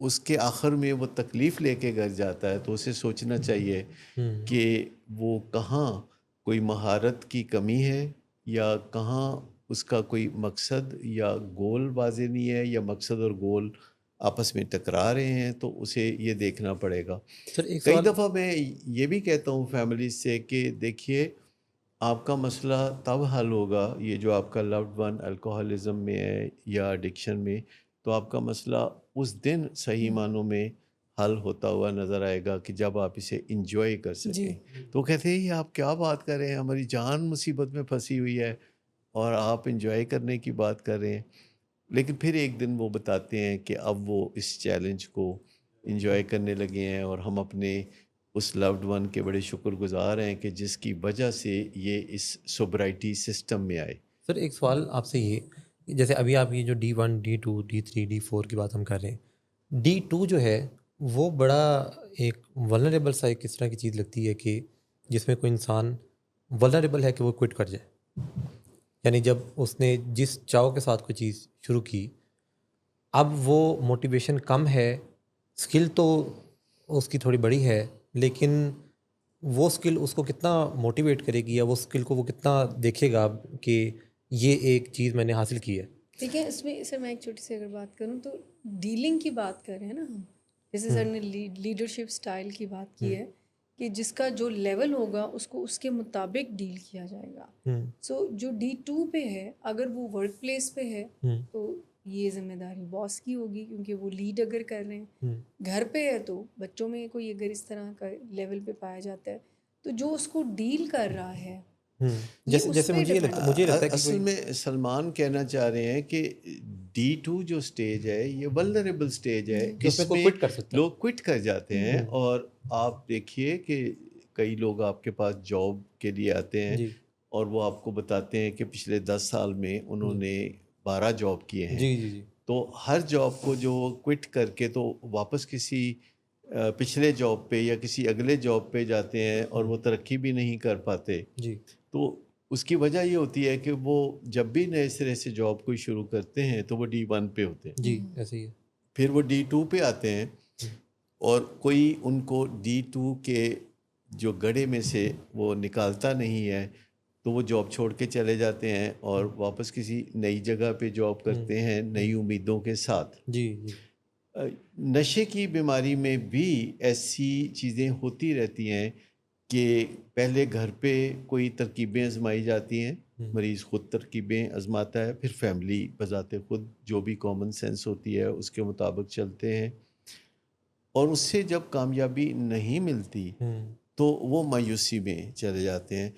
اس کے آخر میں وہ تکلیف لے کے گھر جاتا ہے تو اسے سوچنا چاہیے کہ وہ کہاں کوئی مہارت کی کمی ہے، یا کہاں اس کا کوئی مقصد یا گول واضح نہیں ہے، یا مقصد اور گول آپس میں ٹکرا رہے ہیں، تو اسے یہ دیکھنا پڑے گا. کئی دفعہ میں یہ بھی کہتا ہوں فیملیز سے کہ دیکھیے، آپ کا مسئلہ تب حل ہوگا، یہ جو آپ کا لوڈ ون الکوہلزم میں ہے یا ایڈکشن میں، تو آپ کا مسئلہ اس دن صحیح معنوں میں حل ہوتا ہوا نظر آئے گا کہ جب آپ اسے انجوائے کر سکیں. تو کہتے ہیں یہ آپ کیا بات کر رہے ہیں، ہماری جان مصیبت میں پھنسی ہوئی ہے اور آپ انجوائے کرنے کی بات کر رہے ہیں. لیکن پھر ایک دن وہ بتاتے ہیں کہ اب وہ اس چیلنج کو انجوائے کرنے لگے ہیں، اور ہم اپنے اس لوڈ ون کے بڑے شکر گزار ہیں کہ جس کی وجہ سے یہ اس سوبرائٹی سسٹم میں آئے. سر ایک سوال آپ سے یہ، جیسے ابھی آپ یہ جو D1 D2 D3 D4 کی بات ہم کر رہے ہیں، D2 جو ہے وہ بڑا ایک ولنریبل سا ایک اس طرح کی چیز لگتی ہے کہ جس میں کوئی انسان ولنریبل ہے کہ وہ کوئٹ کر جائے. یعنی جب اس نے جس چاؤ کے ساتھ کوئی چیز شروع کی، اب وہ موٹیویشن کم ہے، اسکل تو اس کی تھوڑی بڑی ہے، لیکن وہ اسکل اس کو کتنا موٹیویٹ کرے گی، یا وہ اسکل کو وہ کتنا دیکھے گا کہ یہ ایک چیز میں نے حاصل کی ہے. ٹھیک ہے. اس میں سر میں ایک چھوٹی سی اگر بات کروں تو ڈیلنگ کی بات کر رہے ہیں نا ہم، جیسے سر نے لیڈرشپ سٹائل کی بات کی ہے کہ جس کا جو لیول ہوگا اس کو اس کے مطابق ڈیل کیا جائے گا. سو جو D2 پہ ہے، اگر وہ ورک پلیس پہ ہے تو یہ ذمہ داری باس کی ہوگی، کیونکہ وہ لیڈ اگر کر رہے ہیں. گھر پہ ہے تو بچوں میں کوئی اگر اس طرح کا لیول پہ پایا جاتا ہے تو جو اس کو ڈیل کر رہا ہے، جیسے مجھے لگتا ہے کہ اصل میں سلمان کہنا چاہ رہے ہیں کہ D2 جو سٹیج ہے یہ ولنریبل سٹیج ہے، اس میں لوگ کوئٹ کر جاتے ہیں. اور آپ دیکھیے کہ کئی لوگ آپ کے پاس جاب کے لیے آتے ہیں اور وہ آپ کو بتاتے ہیں کہ پچھلے 10 سال میں انہوں نے 12 جاب کیے ہیں. تو ہر جاب کو جو کوئٹ کر کے تو واپس کسی پچھلے جاب پہ یا کسی اگلے جاب پہ جاتے ہیں اور وہ ترقی بھی نہیں کر پاتے. تو اس کی وجہ یہ ہوتی ہے کہ وہ جب بھی نئے سرے سے جاب کوئی شروع کرتے ہیں تو وہ D1 پہ ہوتے ہیں. ایسے ہی ہے. پھر وہ D2 پہ آتے ہیں اور کوئی ان کو D2 کے جو گڑھے میں سے وہ نکالتا نہیں ہے، تو وہ جاب چھوڑ کے چلے جاتے ہیں اور واپس کسی نئی جگہ پہ جاب کرتے ہیں نئی امیدوں کے ساتھ. نشے کی بیماری میں بھی ایسی چیزیں ہوتی رہتی ہیں کہ پہلے گھر پہ کوئی ترکیبیں آزمائی جاتی ہیں، مریض خود ترکیبیں آزماتا ہے، پھر فیملی بذات خود جو بھی کامن سینس ہوتی ہے اس کے مطابق چلتے ہیں، اور اس سے جب کامیابی نہیں ملتی تو وہ مایوسی میں چلے جاتے ہیں.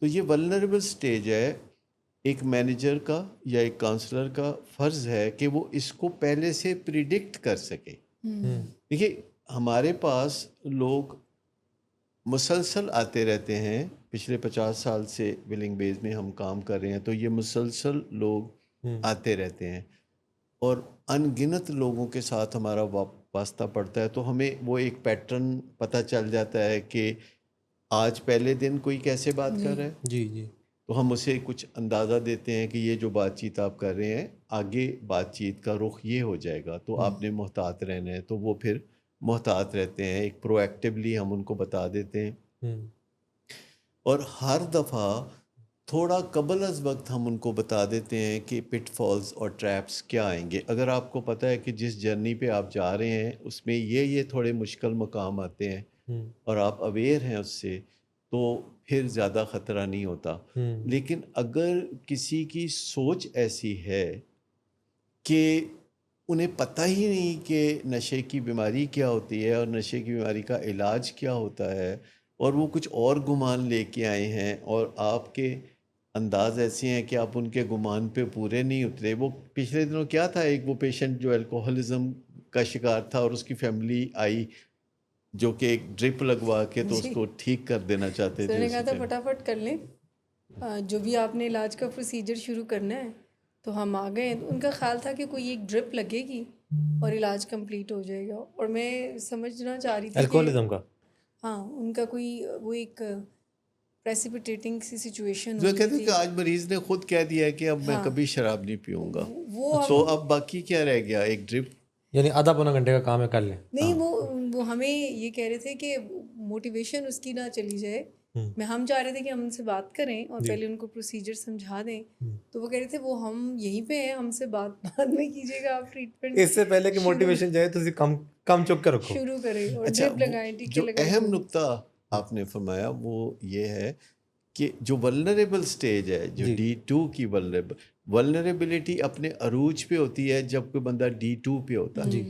تو یہ ولنریبل سٹیج ہے. ایک مینیجر کا یا ایک کاؤنسلر کا فرض ہے کہ وہ اس کو پہلے سے پریڈکٹ کر سکے. دیکھیے ہمارے پاس لوگ مسلسل آتے رہتے ہیں، پچھلے 50 سال سے ولنگ بیز میں ہم کام کر رہے ہیں، تو یہ مسلسل لوگ آتے رہتے ہیں اور ان گنت لوگوں کے ساتھ ہمارا واسطہ پڑتا ہے. تو ہمیں وہ ایک پیٹرن پتہ چل جاتا ہے کہ آج پہلے دن کوئی کیسے بات کر رہا ہے. تو ہم اسے کچھ اندازہ دیتے ہیں کہ یہ جو بات چیت آپ کر رہے ہیں آگے بات چیت کا رخ یہ ہو جائے گا، تو آپ نے محتاط رہنا ہے. تو وہ پھر محتاط رہتے ہیں، ایک پرو ایکٹیولی ہم ان کو بتا دیتے ہیں. اور ہر دفعہ تھوڑا قبل از وقت ہم ان کو بتا دیتے ہیں کہ پٹ فالز اور ٹریپس کیا آئیں گے. اگر آپ کو پتہ ہے کہ جس جرنی پہ آپ جا رہے ہیں اس میں یہ تھوڑے مشکل مقام آتے ہیں اور آپ اویئر ہیں اس سے، تو پھر زیادہ خطرہ نہیں ہوتا. لیکن اگر کسی کی سوچ ایسی ہے کہ انہیں پتہ ہی نہیں کہ نشے کی بیماری کیا ہوتی ہے اور نشے کی بیماری کا علاج کیا ہوتا ہے، اور وہ کچھ اور گمان لے کے آئے ہیں اور آپ کے انداز ایسے ہیں کہ آپ ان کے گمان پہ پورے نہیں اترے. وہ پچھلے دنوں کیا تھا، ایک وہ پیشنٹ جو الکوہلزم کا شکار تھا اور اس کی فیملی آئی جو کہ ایک ڈرپ لگوا کے تو اس کو ٹھیک کر دینا چاہتے سر تھے. نے کہا تھا فٹافٹ کر لیں جو بھی آپ نے علاج کا پروسیجر شروع کرنا ہے. تو ہم آ گئے. ان کا خیال تھا کہ کوئی ایک ڈرپ لگے گی اور علاج کمپلیٹ ہو جائے گا. اور میں سمجھنا چاہ رہی تھی الکوہلزم کا، ہاں ان کا کوئی وہ ایک پریسیپیٹیٹنگ سی سچویشن جو کہتے ہیں کہ آج مریض نے خود کہہ دیا ہے کہ اب میں کبھی شراب نہیں پیوں گا، وہ تو اب باقی کیا رہ گیا، ایک ڈرپ. یعنی آدھا پونا گھنٹے کا کام ہے، کر لیں. نہیں وہ ہمیں یہ کہہ رہے تھے کہ موٹیویشن اس کی نہ چلی جائے. ہم چاہ رہے تھے کہ ہم ان سے بات کریں اور پہلے ان کو پروسیجر سمجھا دیں. تو وہ کہہ رہے تھے وہ ہم یہیں پہ ہیں، ہم سے بات بعد میں کیجیے گا، آپ ٹریٹمنٹ اس سے پہلے کہ موٹیویشن جائے تو کم چک کے رکھو، شروع کریں اور اچھا، ڈرپ لگائیں، ٹیکے جو لگائیں. اہم نقطہ آپ نے فرمایا وہ یہ ہے کہ جو ولنریبل سٹیج ہے، جو D2 کی ولنریبلٹی اپنے عروج پہ ہوتی ہے جب کوئی بندہ D2 پہ ہوتا ہے،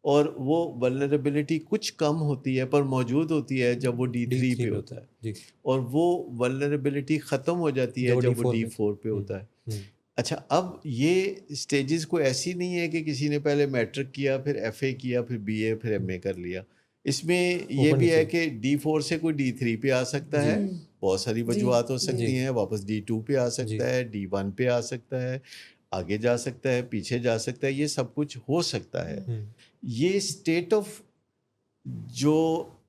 اور وہ ولنریبلٹی کچھ کم ہوتی ہے پر موجود ہوتی ہے جب وہ D3 پہ ہوتا ہے، اور وہ ولنریبلٹی ختم ہو جاتی ہے جب وہ D4 پہ ہوتا ہے. اچھا، اب یہ سٹیجز کو ایسی نہیں ہے کہ کسی نے پہلے میٹرک کیا، پھر FA کیا، پھر BA، پھر MA کر لیا. اس میں یہ بھی ہے کہ D4 سے کوئی D3 پہ آ سکتا ہے، بہت ساری وجوہات ہو سکتی ہیں، واپس D2 پہ آ سکتا ہے، D1 پہ آ سکتا ہے، آگے جا سکتا ہے، پیچھے جا سکتا ہے، یہ سب کچھ ہو سکتا ہے. یہ اسٹیٹ آف جو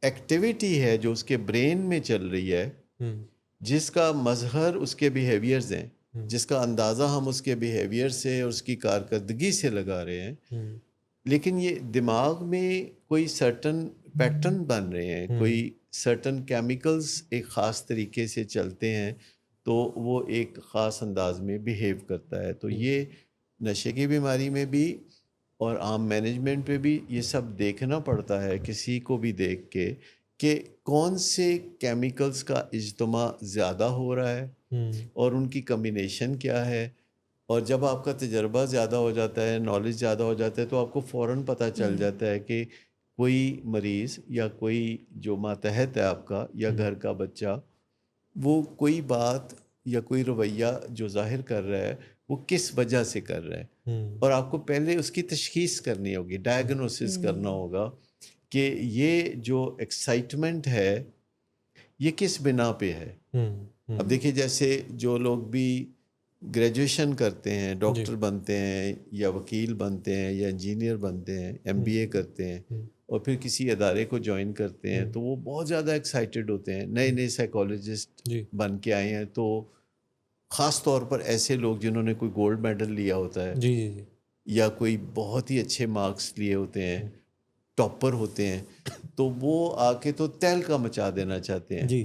ایکٹیویٹی ہے جو اس کے برین میں چل رہی ہے، جس کا مظہر اس کے بیہیویئرز ہیں، جس کا اندازہ ہم اس کے بیہیویئر سے اور اس کی کارکردگی سے لگا رہے ہیں، لیکن یہ دماغ میں کوئی سرٹن پیٹرن بن رہے ہیں، کوئی سرٹن کیمیکلز ایک خاص طریقے سے چلتے ہیں تو وہ ایک خاص انداز میں بیہیو کرتا ہے. تو یہ نشے کی بیماری میں بھی اور عام مینجمنٹ پہ بھی یہ سب دیکھنا پڑتا ہے، کسی کو بھی دیکھ کے کہ کون سے کیمیکلز کا اجتماع زیادہ ہو رہا ہے اور ان کی کمبینیشن کیا ہے. اور جب آپ کا تجربہ زیادہ ہو جاتا ہے، نالج زیادہ ہو جاتا ہے، تو آپ کو فوراً پتہ چل جاتا ہے کہ کوئی مریض یا کوئی جو ماتحت ہے آپ کا یا گھر کا بچہ، وہ کوئی بات یا کوئی رویہ جو ظاہر کر رہا ہے وہ کس وجہ سے کر رہا ہے، اور آپ کو پہلے اس کی تشخیص کرنی ہوگی، ڈائگنوسس کرنا ہوگا کہ یہ جو ایکسائٹمنٹ ہے یہ کس بنا پہ ہے. اب دیکھیے، جیسے جو لوگ بھی گریجویشن کرتے ہیں، ڈاکٹر بنتے ہیں یا وکیل بنتے ہیں یا انجینئر بنتے ہیں، MBA کرتے ہیں اور پھر کسی ادارے کو جوائن کرتے ہیں، تو وہ بہت زیادہ ایکسائٹیڈ ہوتے ہیں، نئے سائیکالوجسٹ بن کے آئے ہیں. تو خاص طور پر ایسے لوگ جنہوں نے کوئی گولڈ میڈل لیا ہوتا ہے یا کوئی بہت ہی اچھے مارکس لیے ہوتے ہیں، ٹاپر ہوتے ہیں، تو وہ آ کے تو تہلکہ مچا دینا چاہتے ہیں.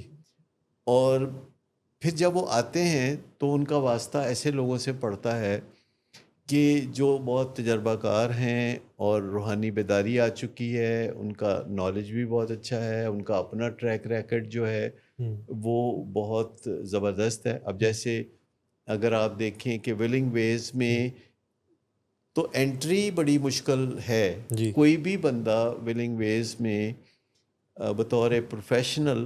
اور پھر جب وہ آتے ہیں تو ان کا واسطہ ایسے لوگوں سے پڑتا ہے کہ جو بہت تجربہ کار ہیں اور روحانی بیداری آ چکی ہے، ان کا نالج بھی بہت اچھا ہے، ان کا اپنا ٹریک ریکڈ جو ہے وہ بہت زبردست ہے. اب جیسے اگر آپ دیکھیں کہ ولنگ ویز میں تو انٹری بڑی مشکل ہے. کوئی بھی بندہ ولنگ ویز میں بطور پروفیشنل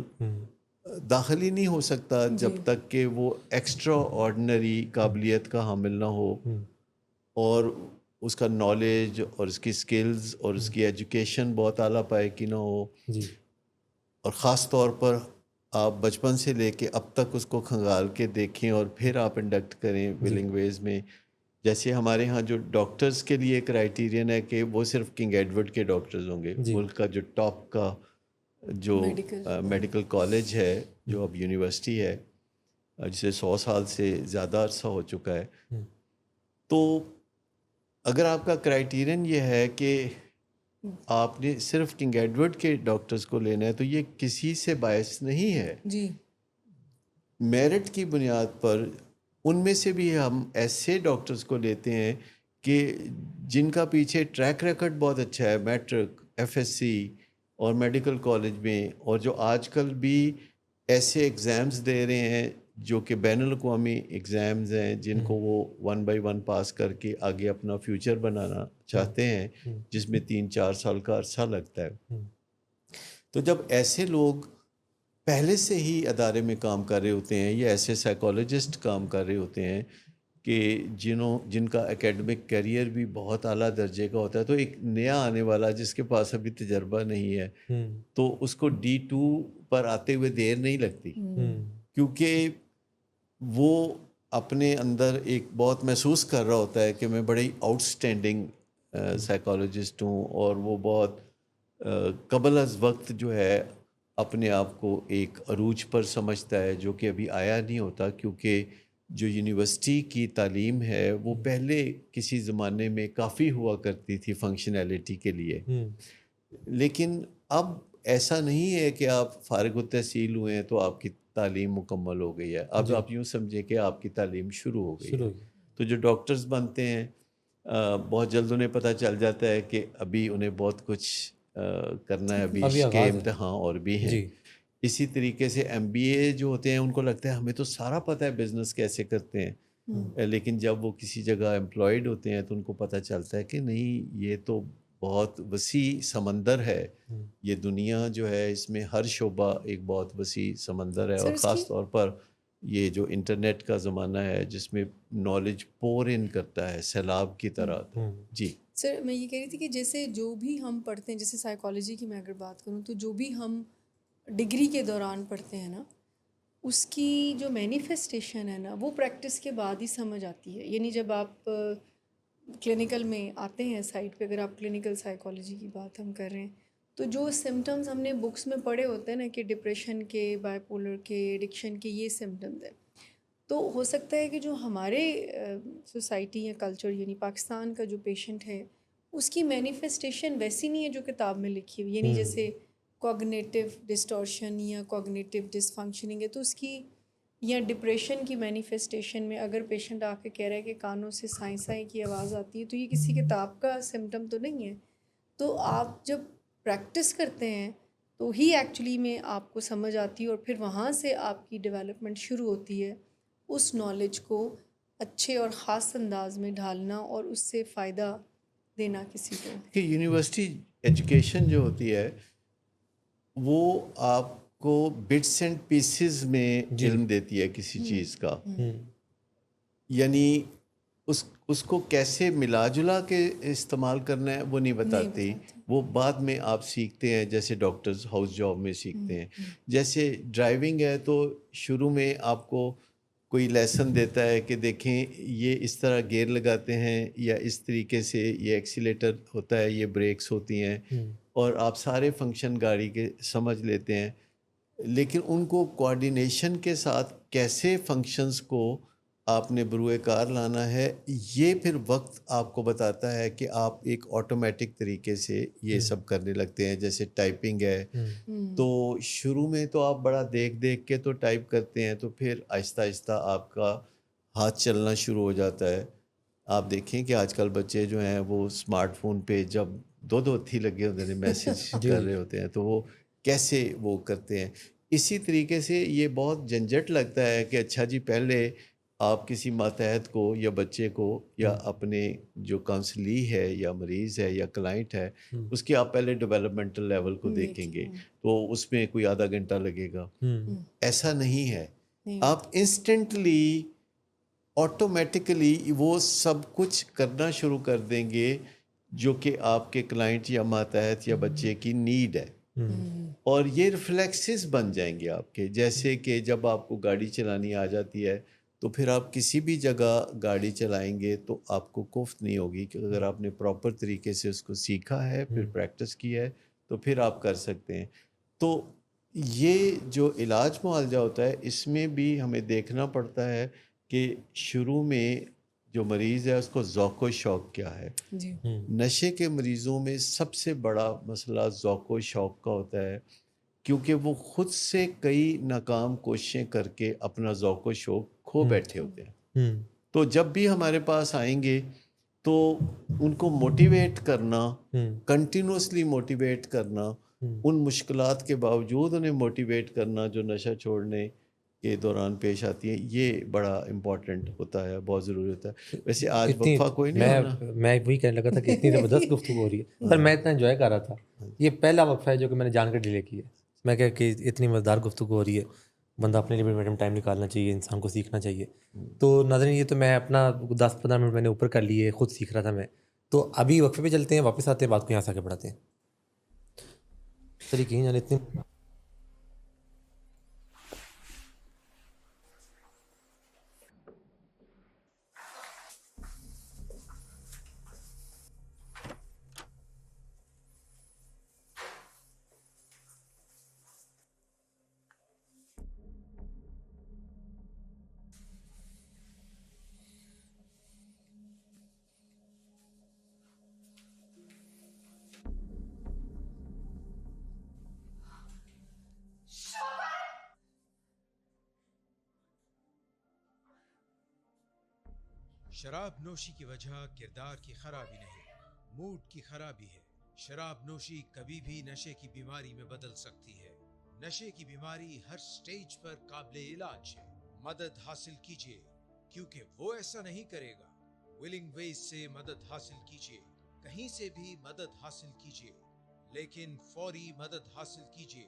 داخل ہی نہیں ہو سکتا جب تک کہ وہ ایکسٹرا آرڈنری قابلیت کا حامل نہ ہو، اور اس کا نالج اور اس کی سکلز اور اس کی ایجوکیشن بہت اعلیٰ پائے کی نہ ہو. اور خاص طور پر آپ بچپن سے لے کے اب تک اس کو کھنگال کے دیکھیں اور پھر آپ انڈکٹ کریں ولنگ ویز میں. جیسے ہمارے ہاں جو ڈاکٹرز کے لیے کرائیٹیرین ہے کہ وہ صرف کنگ ایڈورڈ کے ڈاکٹرز ہوں گے. ملک کا جو ٹاپ کا جو میڈیکل کالج ہے، جو اب یونیورسٹی ہے، جسے 100 سال سے زیادہ عرصہ ہو چکا ہے، تو اگر آپ کا کرائیٹیرین یہ ہے کہ آپ نے صرف کنگ ایڈورڈ کے ڈاکٹرز کو لینا ہے، تو یہ کسی سے باعث نہیں ہے. میرٹ کی بنیاد پر ان میں سے بھی ہم ایسے ڈاکٹرز کو لیتے ہیں کہ جن کا پیچھے ٹریک ریکارڈ بہت اچھا ہے، میٹرک، FSC اور میڈیکل کالج میں، اور جو آج کل بھی ایسے ایگزامز دے رہے ہیں جو کہ بین الاقوامی ایگزامز ہیں جن کو وہ 1 بائی 1 پاس کر کے آگے اپنا فیوچر بنانا چاہتے ہیں، جس میں 3-4 سال کا عرصہ لگتا ہے. تو جب ایسے لوگ پہلے سے ہی ادارے میں کام کر رہے ہوتے ہیں یا ایسے سائیکالوجسٹ کام کر رہے ہوتے ہیں کہ جن کا اکیڈمک کیریئر بھی بہت اعلیٰ درجے کا ہوتا ہے، تو ایک نیا آنے والا جس کے پاس ابھی تجربہ نہیں ہے تو اس کو D2 پر آتے ہوئے دیر نہیں لگتی، کیونکہ وہ اپنے اندر ایک بہت محسوس کر رہا ہوتا ہے کہ میں بڑی آؤٹ اسٹینڈنگ سائیکالوجسٹ ہوں، اور وہ بہت قبل از وقت جو ہے اپنے آپ کو ایک عروج پر سمجھتا ہے جو کہ ابھی آیا نہیں ہوتا، کیونکہ جو یونیورسٹی کی تعلیم ہے وہ پہلے کسی زمانے میں کافی ہوا کرتی تھی فنکشنالٹی کے لیے، لیکن اب ایسا نہیں ہے کہ آپ فارغ التحصیل ہوئے ہیں تو آپ کی تعلیم مکمل ہو گئی ہے. اب آپ یوں سمجھیں کہ آپ کی تعلیم شروع ہو گئی ہے. تو جو ڈاکٹرز بنتے ہیں بہت جلد انہیں پتہ چل جاتا ہے کہ ابھی انہیں بہت کچھ کرنا ہے، ابھی اس کے امتحان اور بھی ہیں. اسی طریقے سے MBA جو ہوتے ہیں ان کو لگتا ہے ہمیں تو سارا پتہ ہے بزنس کیسے کرتے ہیں، لیکن جب وہ کسی جگہ امپلائڈ ہوتے ہیں تو ان کو پتہ چلتا ہے کہ نہیں، یہ تو بہت وسیع سمندر ہے، یہ دنیا جو ہے اس میں ہر شعبہ ایک بہت وسیع سمندر ہے، اور خاص طور پر یہ جو انٹرنیٹ کا زمانہ ہے جس میں نالج پور ان کرتا ہے سیلاب کی طرح. جی سر، میں یہ کہہ رہی تھی کہ جیسے جو بھی ہم پڑھتے ہیں، جیسے سائیکالوجی کی میں اگر بات کروں تو جو بھی ہم ڈگری کے دوران پڑھتے ہیں نا، اس کی جو مینیفیسٹیشن ہے نا وہ پریکٹس کے بعد ہی سمجھ آتی ہے. یعنی جب آپ کلینکل میں آتے ہیں سائٹ پہ، اگر آپ کلینکل سائیکالوجی کی بات ہم کر رہے ہیں، تو جو سمٹمز ہم نے بکس میں پڑھے ہوتے ہیں نا کہ ڈپریشن کے، بائی پولر کے، ایڈکشن کے، یہ سمٹمز ہیں، تو ہو سکتا ہے کہ جو ہمارے سوسائٹی یا کلچر یعنی پاکستان کا جو پیشنٹ ہے اس کی مینیفیسٹیشن ویسی نہیں ہے جو کتاب میں لکھی ہوئی. یعنی جیسے کوگنیٹیو ڈسٹورشن یا کوگنیٹیو ڈس فنکشننگ ہے تو اس کی، یا ڈپریشن کی مینیفیسٹیشن میں اگر پیشنٹ آ کے کہہ رہا ہے کہ کانوں سے سائیں سائیں کی آواز آتی ہے تو یہ کسی کتاب کا سمٹم تو نہیں ہے. تو آپ جب پریکٹس کرتے ہیں تو ہی ایکچولی میں آپ کو سمجھ آتی ہے، اور پھر وہاں سے آپ کی ڈیولپمنٹ شروع ہوتی ہے اس نالج کو اچھے اور خاص انداز میں ڈھالنا اور اس سے فائدہ دینا کسی کو. کہ یونیورسٹی ایجوکیشن جو ہوتی ہے وہ آپ کو بٹس اینڈ پیسز میں علم دیتی ہے کسی چیز کا، یعنی اس کو کیسے ملا جلا کے استعمال کرنا ہے وہ نہیں بتاتی، وہ بعد میں آپ سیکھتے ہیں، جیسے ڈاکٹرز ہاؤس جاب میں سیکھتے ہیں. جیسے ڈرائیونگ ہے تو شروع میں آپ کو کوئی لیسن دیتا ہے کہ دیکھیں یہ اس طرح گیئر لگاتے ہیں، یا اس طریقے سے یہ ایکسیلیٹر ہوتا ہے، یہ بریکس ہوتی ہیں، اور آپ سارے فنکشن گاڑی کے سمجھ لیتے ہیں، لیکن ان کو کوآرڈینیشن کے ساتھ کیسے فنکشنز کو آپ نے بروئے کار لانا ہے، یہ پھر وقت آپ کو بتاتا ہے کہ آپ ایک آٹومیٹک طریقے سے یہ سب کرنے لگتے ہیں. جیسے ٹائپنگ ہے تو شروع میں تو آپ بڑا دیکھ دیکھ کے تو ٹائپ کرتے ہیں، تو پھر آہستہ آہستہ آپ کا ہاتھ چلنا شروع ہو جاتا ہے. آپ دیکھیں کہ آج کل بچے جو ہیں وہ اسمارٹ فون پہ جب دو تھی لگے ہوتے ہیں میسیج کر رہے ہوتے ہیں تو وہ کیسے وہ کرتے ہیں. اسی طریقے سے یہ بہت جھنجھٹ لگتا ہے کہ اچھا جی پہلے آپ کسی ماتحت کو یا بچے کو یا اپنے جو کاؤنسلی ہے یا مریض ہے یا کلائنٹ ہے اس کی آپ پہلے ڈیولپمنٹل لیول کو دیکھیں گے تو اس میں کوئی آدھا گھنٹہ لگے گا. ایسا نہیں ہے، آپ انسٹنٹلی آٹومیٹکلی وہ سب کچھ کرنا شروع کر دیں گے جو کہ آپ کے کلائنٹ یا ماتحت یا بچے کی نیڈ ہے، اور یہ ریفلیکسز بن جائیں گے آپ کے. جیسے کہ جب آپ کو گاڑی چلانی آ جاتی ہے تو پھر آپ کسی بھی جگہ گاڑی چلائیں گے تو آپ کو کوفت نہیں ہوگی، کہ اگر آپ نے پراپر طریقے سے اس کو سیکھا ہے، پھر پریکٹس کی ہے تو پھر آپ کر سکتے ہیں. تو یہ جو علاج معالجہ ہوتا ہے اس میں بھی ہمیں دیکھنا پڑتا ہے کہ شروع میں جو مریض ہے اس کو ذوق و شوق کیا ہے. نشے کے مریضوں میں سب سے بڑا مسئلہ ذوق و شوق کا ہوتا ہے، کیونکہ وہ خود سے کئی ناکام کوششیں کر کے اپنا ذوق و شوق کھو بیٹھے ہوتے ہیں. تو جب بھی ہمارے پاس آئیں گے تو ان کو موٹیویٹ کرنا، کنٹینوسلی موٹیویٹ کرنا ان مشکلات کے باوجود انہیں موٹیویٹ کرنا جو نشہ چھوڑنے کے دوران پیش آتی ہیں، یہ بڑا امپورٹنٹ ہوتا ہے، بہت ضروری ہوتا ہے. ویسے آج وقفہ کوئی نہیں ہونا. میں وہی کہنے لگا تھا کہ اتنی زبردست گفتگو ہو رہی ہے سر، میں اتنا انجوائے کر رہا تھا. یہ پہلا وقفہ ہے جو کہ میں نے جان کر ڈیلے کی ہے. میں کہا کہ اتنی مزیدار گفتگو ہو رہی ہے، بندہ اپنے لیے میڈم ٹائم نکالنا چاہیے، انسان کو سیکھنا چاہیے. تو ناظرین یہ تو میں اپنا 10-15 منٹ میں نے اوپر کر لیے، خود سیکھ رہا تھا میں. تو ابھی وقفے پہ چلتے ہیں، واپس آتے ہیں، بات کو یہاں سے آگے بڑھاتے ہیں. سر یہ کہیں جانے اتنی شراب نوشی کی وجہ کردار کی خرابی نہیں، موڈ کی خرابی ہے. شراب نوشی کبھی بھی نشے کی بیماری میں بدل سکتی ہے. نشے کی بیماری ہر سٹیج پر قابل علاج ہے. مدد حاصل کیجیے کیونکہ وہ ایسا نہیں کرے گا. ولنگ ویز سے مدد حاصل کیجیے، کہیں سے بھی مدد حاصل کیجیے، لیکن فوری مدد حاصل کیجیے.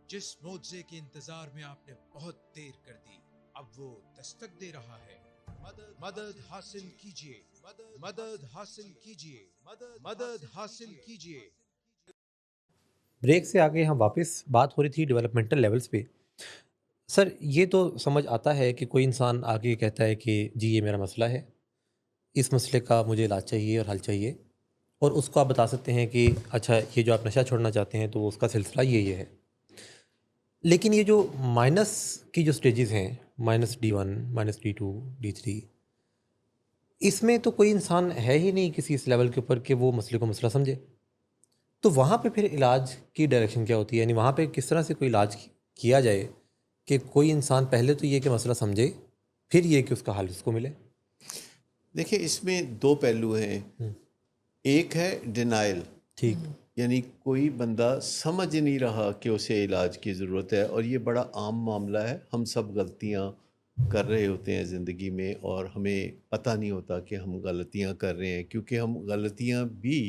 جس معجزے کے انتظار میں آپ نے بہت دیر کر دی، اب وہ دستک دے رہا ہے. مدد حاصل کیجیے، مدد حاصل کیجیے، مدد حاصل کیجیے. بریک سے آگے ہم واپس بات ہو رہی تھی ڈیولپمنٹل لیولز پہ. سر یہ تو سمجھ آتا ہے کہ کوئی انسان آگے کہتا ہے کہ جی یہ میرا مسئلہ ہے، اس مسئلے کا مجھے علاج چاہیے اور حل چاہیے، اور اس کو آپ بتا سکتے ہیں کہ اچھا یہ جو آپ نشہ چھوڑنا چاہتے ہیں تو اس کا سلسلہ یہ ہے. لیکن یہ جو مائنس کی جو سٹیجز ہیں، -D1 -D2 D3، اس میں تو کوئی انسان ہے ہی نہیں کسی اس لیول کے اوپر کہ وہ مسئلے کو مسئلہ سمجھے. تو وہاں پہ پھر علاج کی ڈائریکشن کیا ہوتی ہے؟ یعنی وہاں پہ کس طرح سے کوئی علاج کیا جائے کہ کوئی انسان پہلے تو یہ کہ مسئلہ سمجھے، پھر یہ کہ اس کا حل اس کو ملے. دیکھیں اس میں دو پہلو ہیں. ایک ہے ڈینائل، ٹھیک، یعنی کوئی بندہ سمجھ نہیں رہا کہ اسے علاج کی ضرورت ہے، اور یہ بڑا عام معاملہ ہے. ہم سب غلطیاں کر رہے ہوتے ہیں زندگی میں اور ہمیں پتہ نہیں ہوتا کہ ہم غلطیاں کر رہے ہیں، کیونکہ ہم غلطیاں بھی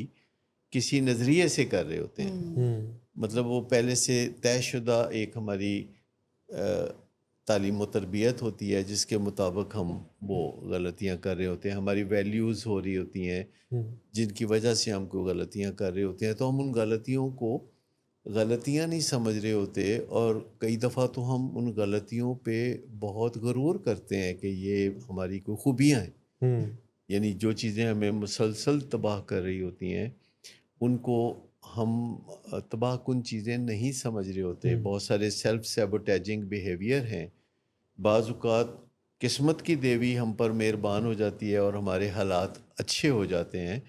کسی نظریے سے کر رہے ہوتے ہیں. مطلب وہ پہلے سے طے شدہ ایک ہماری تعلیم و تربیت ہوتی ہے جس کے مطابق ہم وہ غلطیاں کر رہے ہوتے ہیں. ہماری ویلیوز ہو رہی ہوتی ہیں جن کی وجہ سے ہم کوئی غلطیاں کر رہے ہوتے ہیں، تو ہم ان غلطیوں کو غلطیاں نہیں سمجھ رہے ہوتے، اور کئی دفعہ تو ہم ان غلطیوں پہ بہت غرور کرتے ہیں کہ یہ ہماری کوئی خوبیاں ہیں. یعنی جو چیزیں ہمیں مسلسل تباہ کر رہی ہوتی ہیں ان کو ہم تباہ کن چیزیں نہیں سمجھ رہے ہوتے. بہت سارے سیلف سیبوٹیجنگ بیہیویئر ہیں. بعض اوقات قسمت کی دیوی ہم پر مہربان ہو جاتی ہے اور ہمارے حالات اچھے ہو جاتے ہیں،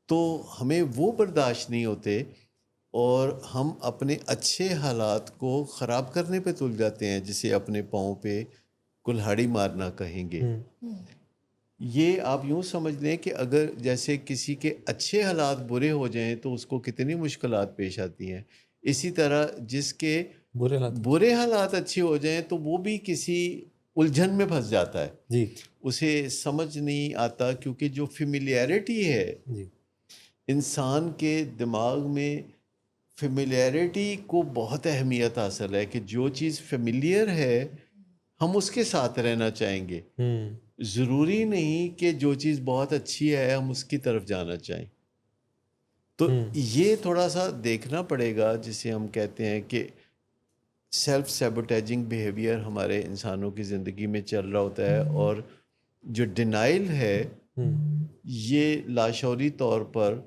تو ہمیں وہ برداشت نہیں ہوتے اور ہم اپنے اچھے حالات کو خراب کرنے پہ تل جاتے ہیں، جسے اپنے پاؤں پہ کلہاڑی مارنا کہیں گے. یہ آپ یوں سمجھ لیں کہ اگر جیسے کسی کے اچھے حالات برے ہو جائیں تو اس کو کتنی مشکلات پیش آتی ہیں، اسی طرح جس کے برے حالات اچھے ہو جائیں تو وہ بھی کسی الجھن میں پھنس جاتا ہے. جی، اسے سمجھ نہیں آتا، کیونکہ جو فیملیرٹی ہے انسان کے دماغ میں، فیملیرٹی کو بہت اہمیت حاصل ہے کہ جو چیز فیملیئر ہے ہم اس کے ساتھ رہنا چاہیں گے. ضروری نہیں کہ جو چیز بہت اچھی ہے ہم اس کی طرف جانا چاہیں. تو یہ تھوڑا سا دیکھنا پڑے گا، جسے ہم کہتے ہیں کہ سیلف سیبوٹیجنگ بیہیویئر ہمارے انسانوں کی زندگی میں چل رہا ہوتا ہے، اور جو ڈینائل ہے یہ لاشعوری طور پر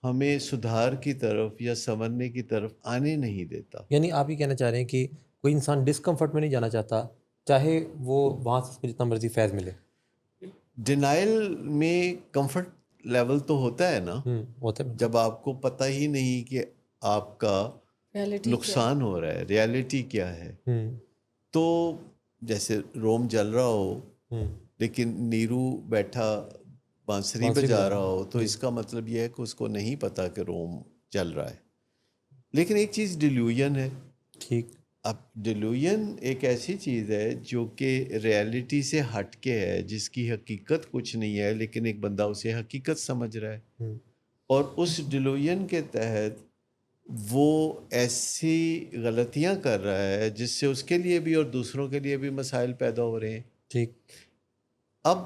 ہمیں سدھار کی طرف یا سنورنے کی طرف آنے نہیں دیتا. یعنی آپ یہ کہنا چاہ رہے ہیں کہ کوئی انسان ڈسکمفرٹ میں نہیں جانا چاہتا، چاہے وہ وہاں سے اس کو جتنا مرضی فیض ملے. ڈینائل میں کمفرٹ لیول تو ہوتا ہے نا، ہوتا ہے جب آپ کو پتہ ہی نہیں کہ آپ کا نقصان ہو رہا ہے، ریالٹی کیا ہے. تو جیسے روم جل رہا ہو لیکن نیرو بیٹھا بانسری بجا رہا ہو، تو اس کا مطلب یہ ہے کہ اس کو نہیں پتا کہ روم جل رہا ہے. لیکن ایک چیز ڈیلیوژن ہے. ٹھیک. اب ڈیلیوژن ایک ایسی چیز ہے جو کہ ریالٹی سے ہٹ کے ہے، جس کی حقیقت کچھ نہیں ہے، لیکن ایک بندہ اسے حقیقت سمجھ رہا ہے، اور اس ڈیلیوژن کے تحت وہ ایسی غلطیاں کر رہا ہے جس سے اس کے لیے بھی اور دوسروں کے لیے بھی مسائل پیدا ہو رہے ہیں. ٹھیک. اب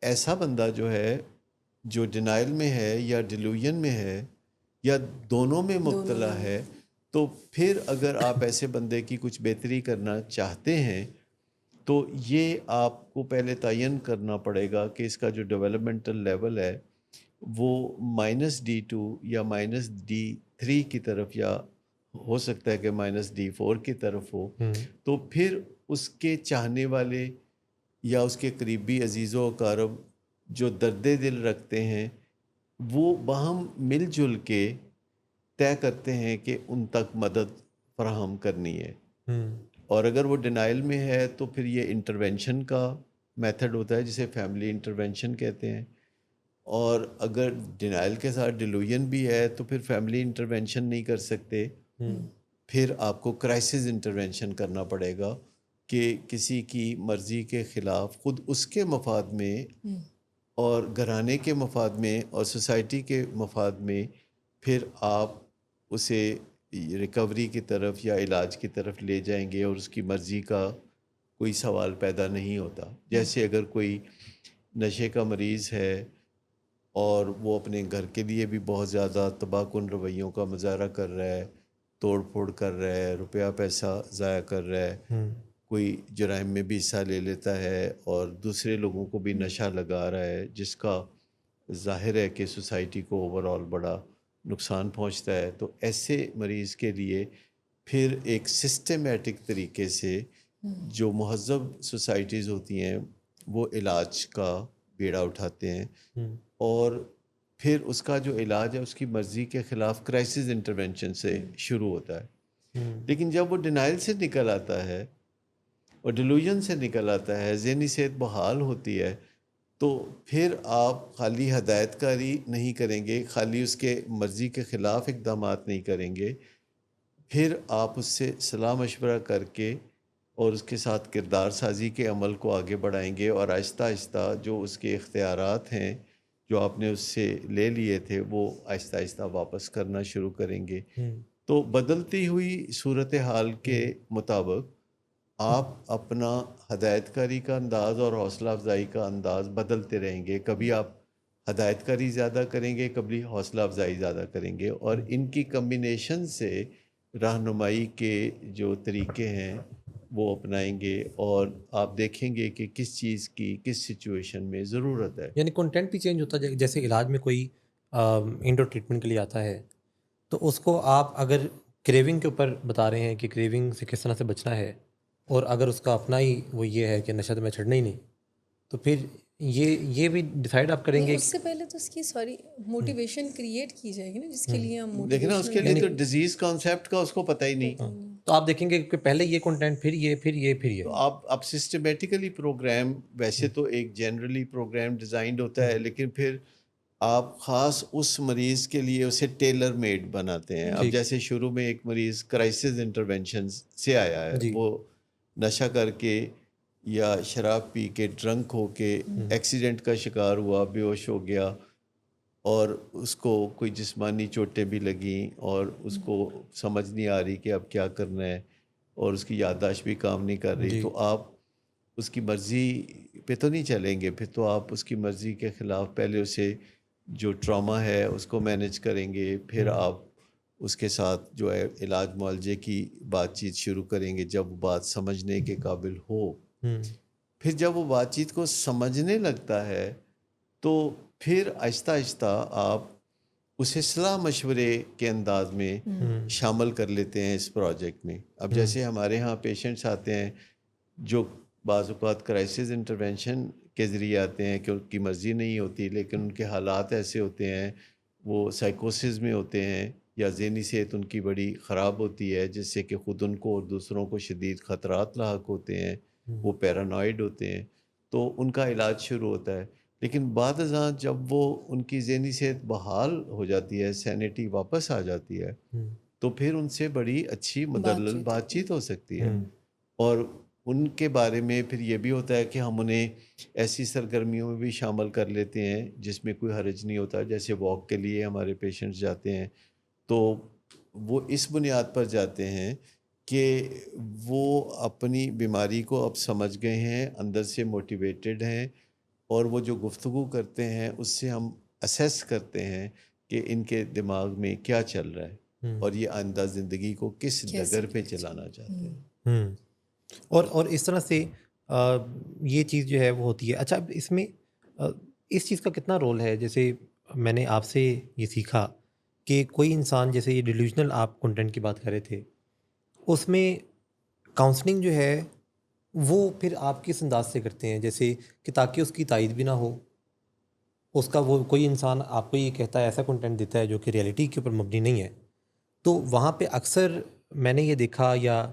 ایسا بندہ جو ہے جو ڈینائل میں ہے یا ڈیلیوژن میں ہے یا دونوں میں مبتلا ہے، تو پھر اگر آپ ایسے بندے کی کچھ بہتری کرنا چاہتے ہیں تو یہ آپ کو پہلے تعین کرنا پڑے گا کہ اس کا جو ڈیولپمنٹل لیول ہے وہ -D2 یا -D3 کی طرف، یا ہو سکتا ہے کہ -D4 کی طرف ہو. تو پھر اس کے چاہنے والے یا اس کے قریبی عزیز و اقارب جو درد دل رکھتے ہیں وہ باہم مل جل کے طے کرتے ہیں کہ ان تک مدد فراہم کرنی ہے. اور اگر وہ ڈینائل میں ہے تو پھر یہ انٹرونشن کا میتھڈ ہوتا ہے جسے فیملی انٹرونشن کہتے ہیں. اور اگر ڈینائل کے ساتھ ڈیلیوژن بھی ہے تو پھر فیملی انٹرونشن نہیں کر سکتے، پھر آپ کو کرائسس انٹرونشن کرنا پڑے گا کہ کسی کی مرضی کے خلاف خود اس کے مفاد میں اور گھرانے کے مفاد میں اور سوسائٹی کے مفاد میں پھر آپ اسے ریکوری کی طرف یا علاج کی طرف لے جائیں گے، اور اس کی مرضی کا کوئی سوال پیدا نہیں ہوتا. جیسے اگر کوئی نشے کا مریض ہے اور وہ اپنے گھر کے لیے بھی بہت زیادہ تباہ کن رویوں کا مظاہرہ کر رہا ہے، توڑ پھوڑ کر رہا ہے، روپیہ پیسہ ضائع کر رہا ہے، کوئی جرائم میں بھی حصہ لے لیتا ہے اور دوسرے لوگوں کو بھی نشہ لگا رہا ہے، جس کا ظاہر ہے کہ سوسائٹی کو اوور آل بڑا نقصان پہنچتا ہے، تو ایسے مریض کے لیے پھر ایک سسٹمیٹک طریقے سے جو مہذب سوسائٹیز ہوتی ہیں وہ علاج کا بیڑا اٹھاتے ہیں، اور پھر اس کا جو علاج ہے اس کی مرضی کے خلاف کرائسس انٹرونشن سے شروع ہوتا ہے. لیکن جب وہ ڈینائل سے نکل آتا ہے اور ڈیلیوژن سے نکل آتا ہے، ذہنی صحت بحال ہوتی ہے، تو پھر آپ خالی ہدایت کاری نہیں کریں گے، خالی اس کے مرضی کے خلاف اقدامات نہیں کریں گے، پھر آپ اس سے صلاح مشورہ کر کے اور اس کے ساتھ کردار سازی کے عمل کو آگے بڑھائیں گے، اور آہستہ آہستہ جو اس کے اختیارات ہیں جو آپ نے اس سے لے لیے تھے وہ آہستہ آہستہ واپس کرنا شروع کریں گے. تو بدلتی ہوئی صورتحال کے مطابق آپ اپنا ہدایت کاری کا انداز اور حوصلہ افزائی کا انداز بدلتے رہیں گے. کبھی آپ ہدایت کاری زیادہ کریں گے، کبھی حوصلہ افزائی زیادہ کریں گے، اور ان کی کمبینیشن سے رہنمائی کے جو طریقے ہیں وہ اپنائیں گے، اور آپ دیکھیں گے کہ کس چیز کی کس سچویشن میں ضرورت ہے. یعنی کنٹینٹ بھی چینج ہوتا ہے. جیسے علاج میں کوئی انڈور ٹریٹمنٹ کے لیے آتا ہے تو اس کو آپ اگر کریونگ کے اوپر بتا رہے ہیں کہ کریونگ سے کس طرح سے بچنا ہے، اور اگر اس کا اپنا ہی وہ یہ ہے کہ نشہ تو میں چھڑنا ہی نہیں، تو پھر یہ بھی ڈیسائیڈ آپ کریں گے. اس سے پہلے تو اس کی موٹیویشن کریٹ کی جائے گی نا، جس کے لیے ہم لیکن اس کے لیے تو ڈیزیز کانسیپٹ کا اس کو پتہ ہی نہیں. تو آپ دیکھیں گے کہ پہلے یہ کنٹینٹ، پھر یہ، پھر یہ، پھر یہ. تو آپ سسٹمیٹیکلی پروگرام، ویسے تو ایک جنرلی پروگرام ڈیزائنڈ ہوتا ہے، لیکن پھر آپ خاص اس مریض کے لیے اسے ٹیلر میڈ بناتے ہیں. اب جیسے شروع میں ایک مریض کرائسس انٹرونشن سے آیا ہے، وہ نشہ کر کے یا شراب پی کے ڈرنک ہو کے ایکسیڈنٹ کا شکار ہوا، بے ہوش ہو گیا، اور اس کو کوئی جسمانی چوٹیں بھی لگیں، اور اس کو سمجھ نہیں آ رہی کہ اب کیا کرنا ہے، اور اس کی یادداشت بھی کام نہیں کر رہی. تو آپ اس کی مرضی پہ تو نہیں چلیں گے، پھر تو آپ اس کی مرضی کے خلاف پہلے اسے جو ٹراما ہے اس کو مینیج کریں گے، پھر آپ اس کے ساتھ جو ہے علاج معالجے کی بات چیت شروع کریں گے جب وہ بات سمجھنے کے قابل ہو. پھر جب وہ بات چیت کو سمجھنے لگتا ہے تو پھر آہستہ آہستہ آپ اسے صلاح مشورے کے انداز میں شامل کر لیتے ہیں اس پروجیکٹ میں. اب جیسے ہمارے ہاں پیشنٹس آتے ہیں جو بعض اوقات کرائسس انٹرونشن کے ذریعے آتے ہیں کہ ان کی مرضی نہیں ہوتی، لیکن ان کے حالات ایسے ہوتے ہیں، وہ سائیکوسس میں ہوتے ہیں یا ذہنی صحت ان کی بڑی خراب ہوتی ہے، جس سے کہ خود ان کو اور دوسروں کو شدید خطرات لاحق ہوتے ہیں، وہ پیرانوائڈ ہوتے ہیں، تو ان کا علاج شروع ہوتا ہے. لیکن بعد ازاں جب وہ ان کی ذہنی صحت بحال ہو جاتی ہے، سینٹی واپس آ جاتی ہے، تو پھر ان سے بڑی اچھی مدلل بات چیت ہو سکتی ہے. اور ان کے بارے میں پھر یہ بھی ہوتا ہے کہ ہم انہیں ایسی سرگرمیوں میں بھی شامل کر لیتے ہیں جس میں کوئی حرج نہیں ہوتا. جیسے واک کے لیے ہمارے پیشنٹس جاتے ہیں تو وہ اس بنیاد پر جاتے ہیں کہ وہ اپنی بیماری کو اب سمجھ گئے ہیں, اندر سے موٹیویٹڈ ہیں, اور وہ جو گفتگو کرتے ہیں اس سے ہم اسیس کرتے ہیں کہ ان کے دماغ میں کیا چل رہا ہے اور یہ آئندہ زندگی کو کس ڈگر پہ چلانا چاہتے ہیں. اور اس طرح سے یہ چیز جو ہے وہ ہوتی ہے. اچھا, اب اس میں اس چیز کا کتنا رول ہے؟ جیسے میں نے آپ سے یہ سیکھا کہ کوئی انسان, جیسے یہ ڈیلیوژنل آپ کنٹینٹ کی بات کر رہے تھے, اس میں کاؤنسلنگ جو ہے وہ پھر آپ کس انداز سے کرتے ہیں؟ جیسے کہ تاکہ اس کی تائید بھی نہ ہو, اس کا وہ کوئی انسان آپ کو یہ کہتا ہے, ایسا کنٹینٹ دیتا ہے جو کہ ریئلٹی کے اوپر مبنی نہیں ہے, تو وہاں پہ اکثر میں نے یہ دیکھا یا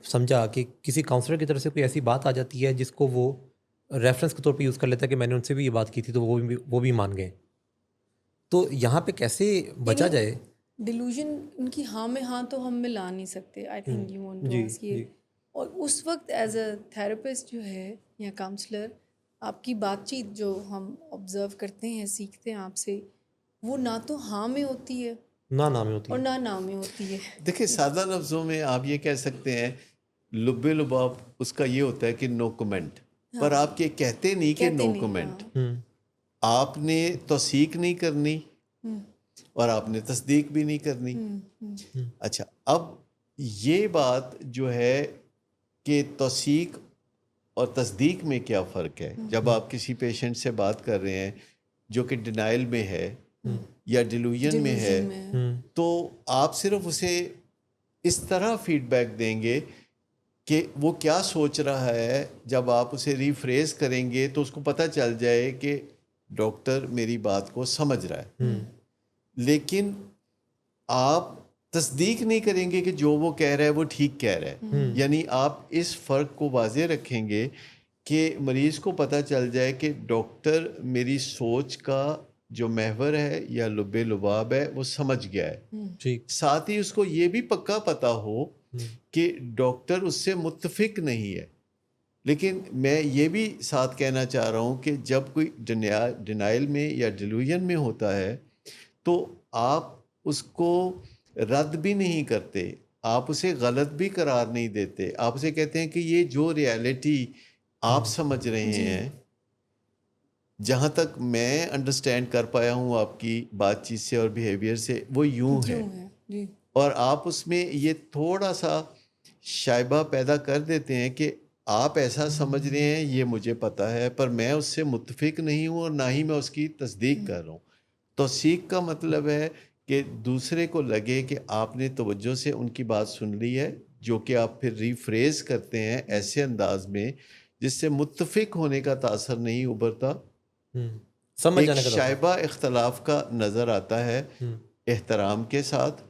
سمجھا کہ کسی کاؤنسلر کی طرف سے کوئی ایسی بات آ جاتی ہے جس کو وہ ریفرنس کے طور پہ یوز کر لیتا ہے کہ میں نے ان سے بھی یہ بات کی تھی تو وہ بھی مان گئے. تو یہاں پہ کیسے بچا جائے؟ ڈیلوژن ان کی ہاں میں ہاں تو ہم ملا نہیں سکتے. I think you want to ask یہ. اور اس وقت ایز اے تھراپسٹ جو ہے یا کاؤنسلر, آپ کی بات چیت جو ہم آبزرو کرتے ہیں, سیکھتے ہیں آپ سے, وہ نہ تو ہاں میں ہوتی ہے نہ میں ہوتی اور ہے نہ نہ میں ہوتی ہے. دیکھیں, سادہ لفظوں میں آپ یہ کہہ سکتے ہیں, لب لباب اس کا یہ ہوتا ہے کہ نو کمنٹ, پر آپ یہ کہتے نہیں کہ نو کمنٹ. آپ نے توثیق نہیں کرنی اور آپ نے تصدیق بھی نہیں کرنی. اچھا, اب یہ بات جو ہے کہ توثیق اور تصدیق میں کیا فرق ہے؟ جب آپ کسی پیشنٹ سے بات کر رہے ہیں جو کہ ڈینائل میں ہے یا ڈیلوژن میں ہے, تو آپ صرف اسے اس طرح فیڈ بیک دیں گے کہ وہ کیا سوچ رہا ہے. جب آپ اسے ریفریز کریں گے تو اس کو پتہ چل جائے کہ ڈاکٹر میری بات کو سمجھ رہا ہے. لیکن آپ تصدیق نہیں کریں گے کہ جو وہ کہہ رہا ہے وہ ٹھیک کہہ رہا ہے. یعنی آپ اس فرق کو واضح رکھیں گے کہ مریض کو پتہ چل جائے کہ ڈاکٹر میری سوچ کا جو محور ہے یا لب لباب ہے وہ سمجھ گیا ہے. ساتھ ہی اس کو یہ بھی پکا پتہ ہو کہ ڈاکٹر اس سے متفق نہیں ہے. لیکن میں یہ بھی ساتھ کہنا چاہ رہا ہوں کہ جب کوئی ڈینائل میں یا ڈیلوژن میں ہوتا ہے تو آپ اس کو رد بھی نہیں کرتے, آپ اسے غلط بھی قرار نہیں دیتے. آپ اسے کہتے ہیں کہ یہ جو ریالٹی آپ سمجھ رہے ہیں, جہاں تک میں انڈرسٹینڈ کر پایا ہوں آپ کی بات چیت سے اور بیہیویئر سے, وہ یوں ہے. اور آپ اس میں یہ تھوڑا سا شائبہ پیدا کر دیتے ہیں کہ آپ ایسا سمجھ رہے ہیں, یہ مجھے پتہ ہے, پر میں اس سے متفق نہیں ہوں اور نہ ہی میں اس کی تصدیق کر رہا ہوں. توثیق کا مطلب ہے کہ دوسرے کو لگے کہ آپ نے توجہ سے ان کی بات سن لی ہے, جو کہ آپ پھر ریفریز کرتے ہیں ایسے انداز میں جس سے متفق ہونے کا تاثر نہیں ابھرتا, ایک شائبہ اختلاف کا نظر آتا ہے احترام کے ساتھ.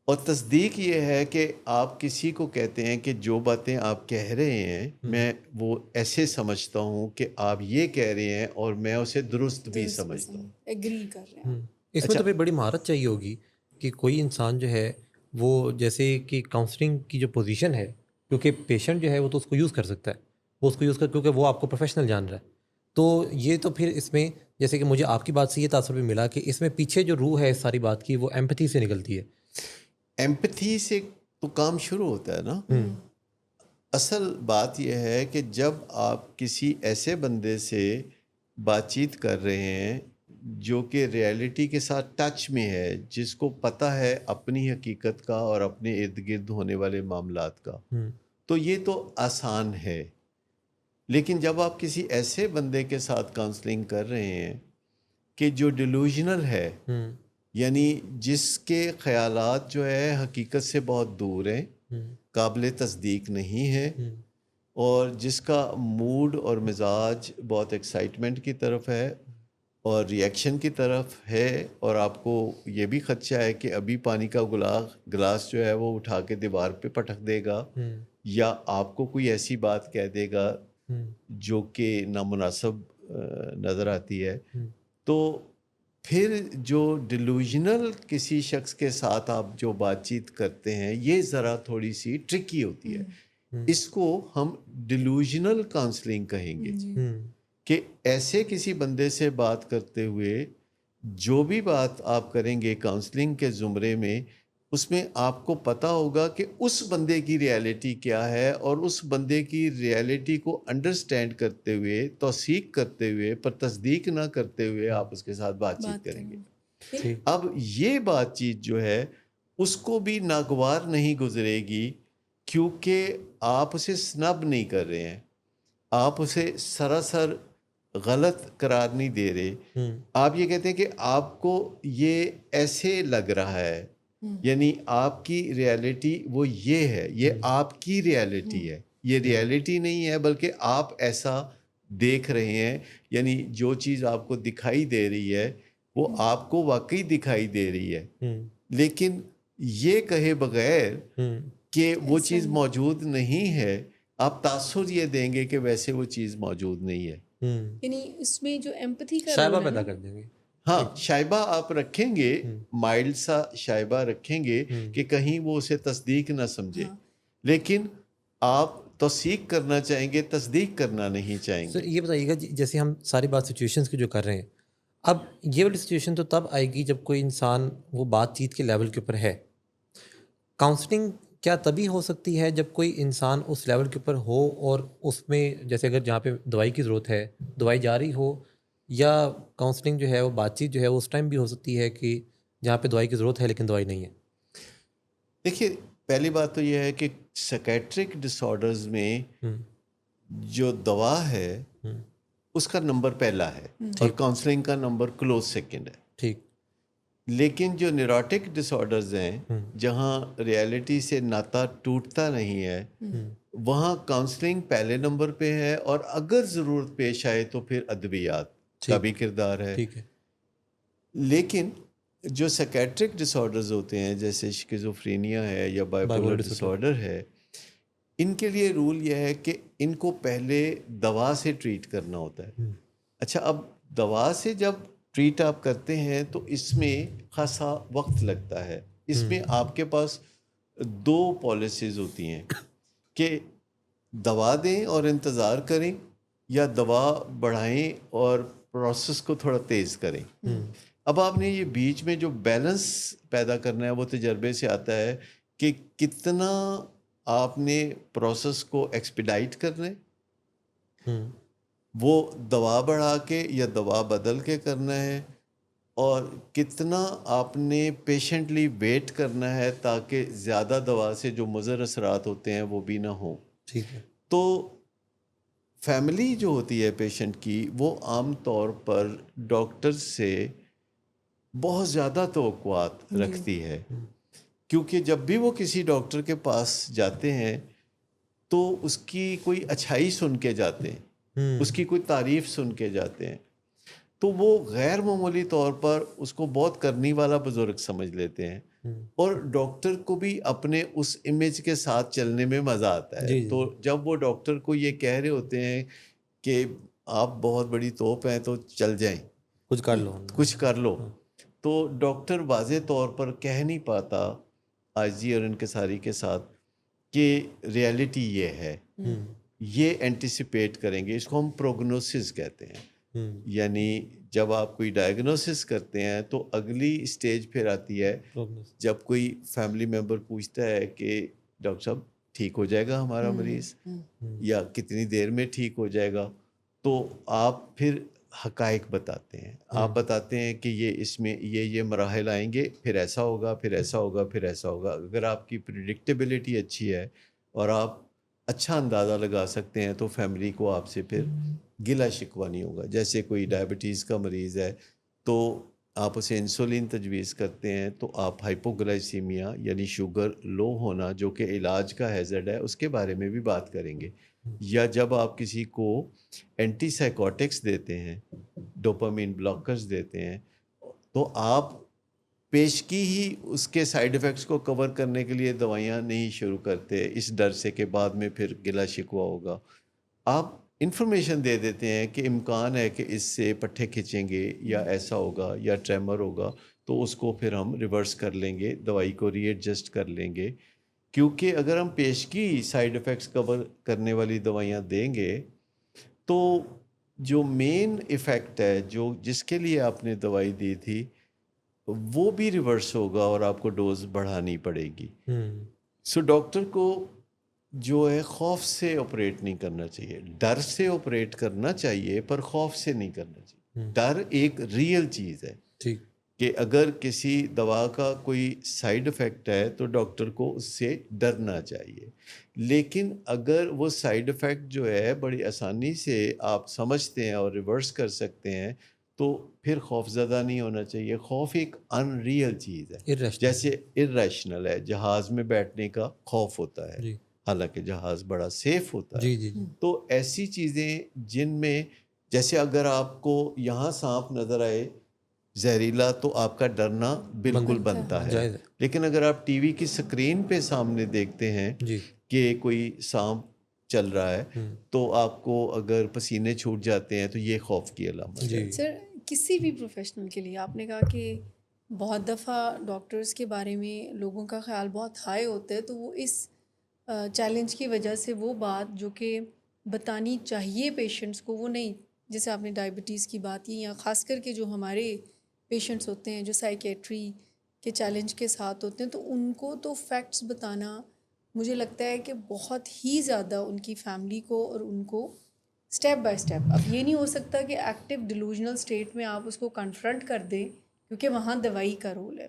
اور تصدیق یہ ہے کہ آپ کسی کو کہتے ہیں کہ جو باتیں آپ کہہ رہے ہیں میں وہ ایسے سمجھتا ہوں کہ آپ یہ کہہ رہے ہیں اور میں اسے درست بھی سمجھتا ہوں, ایگری کر رہے ہیں. اس میں تو پھر بڑی مہارت چاہیے ہوگی کہ کوئی انسان جو ہے وہ, جیسے کہ کاؤنسلنگ کی جو پوزیشن ہے, کیونکہ پیشنٹ جو ہے وہ تو اس کو یوز کر سکتا ہے, وہ اس کو یوز کر, کیونکہ وہ آپ کو پروفیشنل جان رہا ہے. تو یہ تو پھر اس میں جیسے کہ مجھے آپ کی بات سے یہ تاثر بھی ملا کہ اس میں پیچھے جو روح ہے اس ساری بات کی وہ ایمپتھی سے نکلتی ہے. ایمپتھی سے تو کام شروع ہوتا ہے نا. اصل بات یہ ہے کہ جب آپ کسی ایسے بندے سے بات چیت کر رہے ہیں جو کہ ریالٹی کے ساتھ ٹچ میں ہے, جس کو پتہ ہے اپنی حقیقت کا اور اپنے ارد گرد ہونے والے معاملات کا, تو یہ تو آسان ہے. لیکن جب آپ کسی ایسے بندے کے ساتھ کاؤنسلنگ کر رہے ہیں کہ جو ڈیلوژنل ہے, یعنی جس کے خیالات جو ہے حقیقت سے بہت دور ہیں, قابل تصدیق نہیں ہے, اور جس کا موڈ اور مزاج بہت ایکسائٹمنٹ کی طرف ہے اور ریئیکشن کی طرف ہے, اور آپ کو یہ بھی خدشہ ہے کہ ابھی پانی کا گلاس جو ہے وہ اٹھا کے دیوار پہ پٹک دے گا یا آپ کو کوئی ایسی بات کہہ دے گا جو کہ نامناسب نظر آتی ہے, تو پھر جو ڈیلوژنل کسی شخص کے ساتھ آپ جو بات چیت کرتے ہیں یہ ذرا تھوڑی سی ٹرکی ہوتی ہے. اس کو ہم ڈیلوژنل کاؤنسلنگ کہیں گے کہ ایسے کسی بندے سے بات کرتے ہوئے جو بھی بات آپ کریں گے کاؤنسلنگ کے زمرے میں، اس میں آپ کو پتہ ہوگا کہ اس بندے کی ریالٹی کیا ہے، اور اس بندے کی ریالٹی کو انڈرسٹینڈ کرتے ہوئے، توثیق کرتے ہوئے، پر تصدیق نہ کرتے ہوئے آپ اس کے ساتھ بات چیت کریں گے. اب یہ بات چیت جو ہے اس کو بھی ناگوار نہیں گزرے گی، کیونکہ آپ اسے سنب نہیں کر رہے ہیں، آپ اسے سراسر غلط قرار نہیں دے رہے. آپ یہ کہتے ہیں کہ آپ کو یہ ایسے لگ رہا ہے، یعنی آپ کی ریالٹی وہ یہ ہے، یہ آپ کی ریالٹی ہے، یہ ریالٹی نہیں ہے بلکہ آپ ایسا دیکھ رہے ہیں. یعنی جو چیز آپ کو دکھائی دے رہی ہے وہ آپ کو واقعی دکھائی دے رہی ہے، لیکن یہ کہے بغیر کہ وہ چیز موجود نہیں ہے آپ تاثر یہ دیں گے کہ ویسے وہ چیز موجود نہیں ہے. یعنی اس میں جو ایمپتھی کا شائبہ رول ہے پیدا کر دیں گے. ہاں، شائبہ آپ رکھیں گے، مائلڈ سا شائبہ رکھیں گے کہ کہیں وہ اسے تصدیق نہ سمجھے، لیکن آپ توثیق کرنا چاہیں گے، تصدیق کرنا نہیں چاہیں گے. سر یہ بتائیے گا جیسے ہم ساری بات سچویشنز کی جو کر رہے ہیں، اب یہ والی سچویشن تو تب آئے گی جب کوئی انسان وہ بات چیت کے لیول کے اوپر ہے. کاؤنسلنگ کیا تبھی ہو سکتی ہے جب کوئی انسان اس لیول کے اوپر ہو، اور اس میں جیسے اگر جہاں پہ دوائی کی ضرورت ہے دوائی جاری ہو، یا کاؤنسلنگ جو ہے وہ بات چیت جو ہے وہ اس ٹائم بھی ہو سکتی ہے کہ جہاں پہ دوائی کی ضرورت ہے لیکن دوائی نہیں ہے؟ دیکھیے، پہلی بات تو یہ ہے کہ سائکیٹرک ڈس آرڈرز میں جو دوا ہے اس کا نمبر پہلا ہے اور کاؤنسلنگ کا نمبر کلوز سیکنڈ ہے. ٹھیک. لیکن جو نیوروٹک ڈس آرڈرز ہیں جہاں ریالٹی سے ناتا ٹوٹتا نہیں ہے، وہاں کاؤنسلنگ پہلے نمبر پہ ہے، اور اگر ضرورت پیش آئے تو پھر ادویات کا بھی کردار ہے. ٹھیک ہے. لیکن جو سائکیٹرک ڈس آرڈرز ہوتے ہیں جیسے شیزوفرینیا ہے یا بائیپولر ڈس آرڈر ہے، ان کے لیے رول یہ ہے کہ ان کو پہلے دوا سے ٹریٹ کرنا ہوتا ہے. اچھا، اب دوا سے جب ٹریٹ آپ کرتے ہیں تو اس میں خاصا وقت لگتا ہے. اس میں آپ کے پاس دو پالیسیز ہوتی ہیں کہ دوا دیں اور انتظار کریں، یا دوا بڑھائیں اور پروسیس کو تھوڑا تیز کریں. اب آپ نے یہ بیچ میں جو بیلنس پیدا کرنا ہے وہ تجربے سے آتا ہے کہ کتنا آپ نے پروسیس کو ایکسپیڈائٹ کرنا ہے، وہ دوا بڑھا کے یا دوا بدل کے کرنا ہے، اور کتنا آپ نے پیشنٹلی ویٹ کرنا ہے تاکہ زیادہ دوا سے جو مضر اثرات ہوتے ہیں وہ بھی نہ ہوں. ٹھیک ہے. تو فیملی جو ہوتی ہے پیشنٹ کی، وہ عام طور پر ڈاکٹر سے بہت زیادہ توقعات رکھتی ہے، کیونکہ جب بھی وہ کسی ڈاکٹر کے پاس جاتے ہیں تو اس کی کوئی اچھائی سن کے جاتے ہیں، اس کی کوئی تعریف سن کے جاتے ہیں، تو وہ غیر معمولی طور پر اس کو بہت کرنی والا بزرگ سمجھ لیتے ہیں، اور ڈاکٹر کو بھی اپنے اس امیج کے ساتھ چلنے میں مزہ آتا ہے. تو جب وہ ڈاکٹر کو یہ کہہ رہے ہوتے ہیں کہ آپ بہت بڑی توپ ہیں تو چل جائیں، کچھ کر لو، تو ڈاکٹر واضح طور پر کہہ نہیں پاتا عاجزی اور انکساری کے ساتھ کہ ریالٹی یہ ہے، یہ اینٹیسپیٹ کریں گے. اس کو ہم پروگنوسس کہتے ہیں. یعنی جب آپ کوئی ڈائگنوسس کرتے ہیں تو اگلی اسٹیج پھر آتی ہے جب کوئی فیملی ممبر پوچھتا ہے کہ ڈاکٹر صاحب ٹھیک ہو جائے گا ہمارا مریض، یا کتنی دیر میں ٹھیک ہو جائے گا، تو آپ پھر حقائق بتاتے ہیں. آپ بتاتے ہیں کہ یہ اس میں یہ مراحل آئیں گے، پھر ایسا ہوگا، پھر ایسا ہوگا، پھر ایسا ہوگا. اگر آپ کی پریڈکٹیبلٹی اچھی ہے اور آپ اچھا اندازہ لگا سکتے ہیں تو فیملی کو آپ سے پھر گلہ شکوہ نہیں ہوگا. جیسے کوئی ڈائبٹیز کا مریض ہے تو آپ اسے انسولین تجویز کرتے ہیں، تو آپ ہائپوگلائسیمیا یعنی شوگر لو ہونا جو کہ علاج کا ہیزرڈ ہے اس کے بارے میں بھی بات کریں گے. یا جب آپ کسی کو اینٹی سائیکوٹکس دیتے ہیں، ڈوپامین بلاکرز دیتے ہیں، تو آپ پیشگی ہی اس کے سائیڈ ایفیکٹس کو کور کرنے کے لیے دوائیاں نہیں شروع کرتے اس ڈر سے کہ بعد میں پھر گلہ شکوہ ہوگا. آپ انفارمیشن دے دیتے ہیں کہ امکان ہے کہ اس سے پٹھے کھینچیں گے یا ایسا ہوگا یا ٹریمر ہوگا، تو اس کو پھر ہم ریورس کر لیں گے، دوائی کو ری ایڈجسٹ کر لیں گے. کیونکہ اگر ہم پیشگی سائیڈ افیکٹس کور کرنے والی دوائیاں دیں گے تو جو مین ایفیکٹ ہے جس کے لیے آپ نے دوائی دی تھی وہ بھی ریورس ہوگا اور آپ کو ڈوز بڑھانی پڑے گی. سو ڈاکٹر کو جو ہے خوف سے آپریٹ نہیں کرنا چاہیے، ڈر سے آپریٹ کرنا چاہیے پر خوف سے نہیں کرنا چاہیے. ڈر ایک ریئل چیز ہے ٹھیک، کہ اگر کسی دوا کا کوئی سائیڈ افیکٹ ہے تو ڈاکٹر کو اس سے ڈرنا چاہیے. لیکن اگر وہ سائیڈ افیکٹ جو ہے بڑی آسانی سے آپ سمجھتے ہیں اور ریورس کر سکتے ہیں تو پھر خوف زدہ نہیں ہونا چاہیے. خوف ایک ان ریئل چیز ہے، جیسے ارریشنل ہے، جہاز میں بیٹھنے کا خوف ہوتا ہے حالانکہ جہاز بڑا سیف ہوتا ہے. تو ایسی چیزیں جن میں جیسے اگر آپ کو یہاں سانپ نظر آئے زہریلا تو آپ کا ڈرنا بالکل بنتا ہے. لیکن اگر آپ ٹی وی کی سکرین پہ سامنے دیکھتے ہیں کہ کوئی سانپ چل رہا ہے تو آپ کو اگر پسینے چھوٹ جاتے ہیں تو یہ خوف کی علامت ہے. سر کسی بھی پروفیشنل کے لیے آپ نے کہا کہ بہت دفعہ ڈاکٹرز کے بارے میں لوگوں کا خیال بہت ہائی ہوتا ہے، تو وہ اس چیلنج کی وجہ سے وہ بات جو کہ بتانی چاہیے پیشنٹس کو وہ نہیں، جیسے آپ نے ڈائبٹیز کی بات کی، یا خاص کر کے جو ہمارے پیشنٹس ہوتے ہیں جو سائیکیٹری کے چیلنج کے ساتھ ہوتے ہیں، تو ان کو تو فیکٹس بتانا مجھے لگتا ہے کہ بہت ہی زیادہ ان کی فیملی کو اور ان کو اسٹیپ بائی اسٹیپ. اب یہ نہیں ہو سکتا کہ ایکٹیو ڈیلوژنل اسٹیٹ میں آپ اس کو کنفرنٹ کر دیں کیونکہ وہاں دوائی کا رول ہے.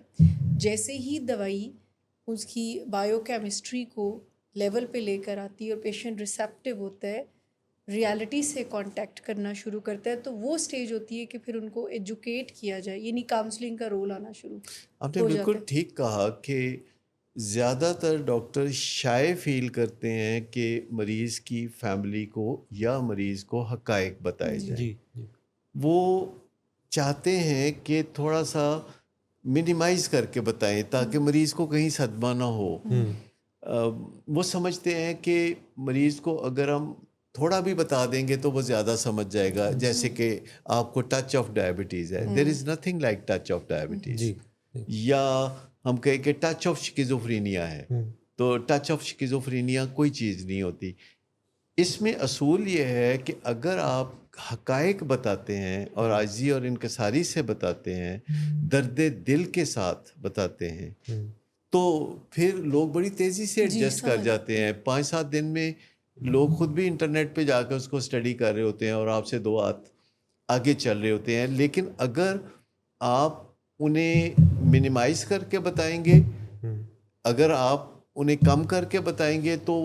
جیسے ہی دوائی اس کی بایو کیمسٹری کو لیول پہ لے کر آتی ہے اور پیشنٹ ریسیپٹیو ہوتا ہے، ریالٹی سے کانٹیکٹ کرنا شروع کرتا ہے، تو وہ سٹیج ہوتی ہے کہ پھر ان کو ایجوکیٹ کیا جائے، یعنی کاؤنسلنگ کا رول آنا شروع ہو جاتا ہے. آپ نے بالکل ٹھیک کہا کہ زیادہ تر ڈاکٹر شائع فیل کرتے ہیں کہ مریض کی فیملی کو یا مریض کو حقائق بتائے جائیں. وہ چاہتے ہیں کہ تھوڑا سا منیمائز کر کے بتائیں تاکہ مریض کو کہیں صدمہ نہ ہو. وہ سمجھتے ہیں کہ مریض کو اگر ہم تھوڑا بھی بتا دیں گے تو وہ زیادہ سمجھ جائے گا. جیسے کہ آپ کو ٹچ آف ڈائبٹیز ہے، there is nothing like touch of diabetes. یا ہم کہیں کہ ٹچ آف شکیزوفرینیا ہے تو ٹچ آف شکیزوفرینیا کوئی چیز نہیں ہوتی. اس میں اصول یہ ہے کہ اگر آپ حقائق بتاتے ہیں اور عاجزی اور انکساری سے بتاتے ہیں، درد دل کے ساتھ بتاتے ہیں، تو پھر لوگ بڑی تیزی سے ایڈجسٹ کر جاتے ہیں. 5-7 دن میں لوگ خود بھی انٹرنیٹ پہ جا کے اس کو اسٹڈی کر رہے ہوتے ہیں اور آپ سے 2 ہاتھ آگے چل رہے ہوتے ہیں. لیکن اگر آپ انہیں منیمائز کر کے بتائیں گے، اگر آپ انہیں کم کر کے بتائیں گے تو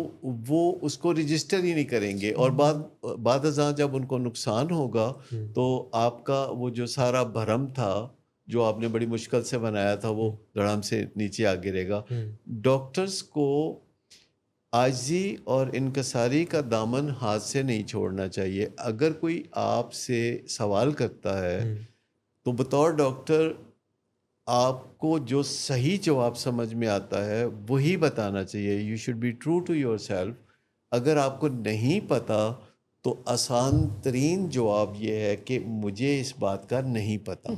وہ اس کو رجسٹر ہی نہیں کریں گے، اور بعد ازاں جب ان کو نقصان ہوگا تو آپ کا وہ جو سارا بھرم تھا جو آپ نے بڑی مشکل سے بنایا تھا وہ دھڑام سے نیچے آ گرے گا. ڈاکٹرز کو عاجزی اور انکساری کا دامن ہاتھ سے نہیں چھوڑنا چاہیے. اگر کوئی آپ سے سوال کرتا ہے تو بطور ڈاکٹر آپ کو جو صحیح جواب سمجھ میں آتا ہے وہی بتانا چاہیے. You should be true to yourself. اگر آپ کو نہیں پتہ تو آسان ترین جواب یہ ہے کہ مجھے اس بات کا نہیں پتہ.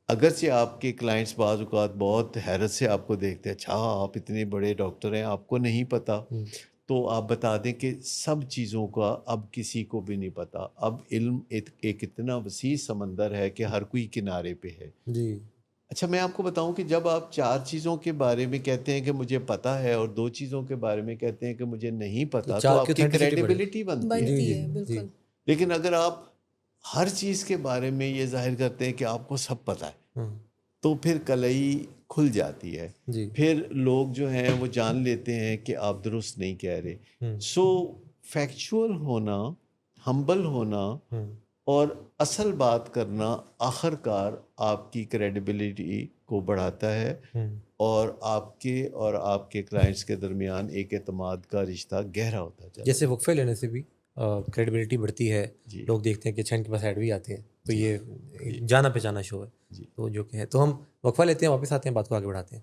اگرچہ آپ کے کلائنٹس بعض اوقات بہت حیرت سے آپ کو دیکھتے ہیں، اچھا آپ اتنے بڑے ڈاکٹر ہیں آپ کو نہیں پتہ، تو آپ بتا دیں کہ سب چیزوں کا اب کسی کو بھی نہیں پتہ. اب علم ایک اتنا وسیع سمندر ہے کہ ہر کوئی کنارے پہ ہے. اچھا میں آپ کو بتاؤں کہ جب آپ 4 چیزوں کے بارے میں کہتے ہیں کہ مجھے پتہ ہے اور 2 چیزوں کے بارے میں کہتے ہیں کہ مجھے نہیں پتہ تو آپ کی کریڈیبلٹی بنتی ہے. بالکل. لیکن اگر آپ ہر چیز کے بارے میں یہ ظاہر کرتے ہیں کہ آپ کو سب پتہ ہے تو پھر کلئی کھل جاتی ہے. پھر لوگ جو ہیں وہ جان لیتے ہیں کہ آپ درست نہیں کہہ رہے. سو فیکچول ہونا، ہمبل ہونا اور اصل بات کرنا آخر کار آپ کی کریڈیبلٹی کو بڑھاتا ہے اور آپ کے کلائنٹس کے درمیان ایک اعتماد کا رشتہ گہرا ہوتا جاتا ہے. جیسے وقفے لینے سے بھی کریڈیبلٹی بڑھتی ہے. لوگ دیکھتے ہیں کہ اچھا ان کے پاس ایڈ بھی آتے ہیں تو یہ جانا پہچانا شو ہے. تو جو کہ ہے تو ہم وقفہ لیتے ہیں، واپس آتے ہیں، بات کو آگے بڑھاتے ہیں.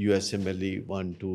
USMLE 1 2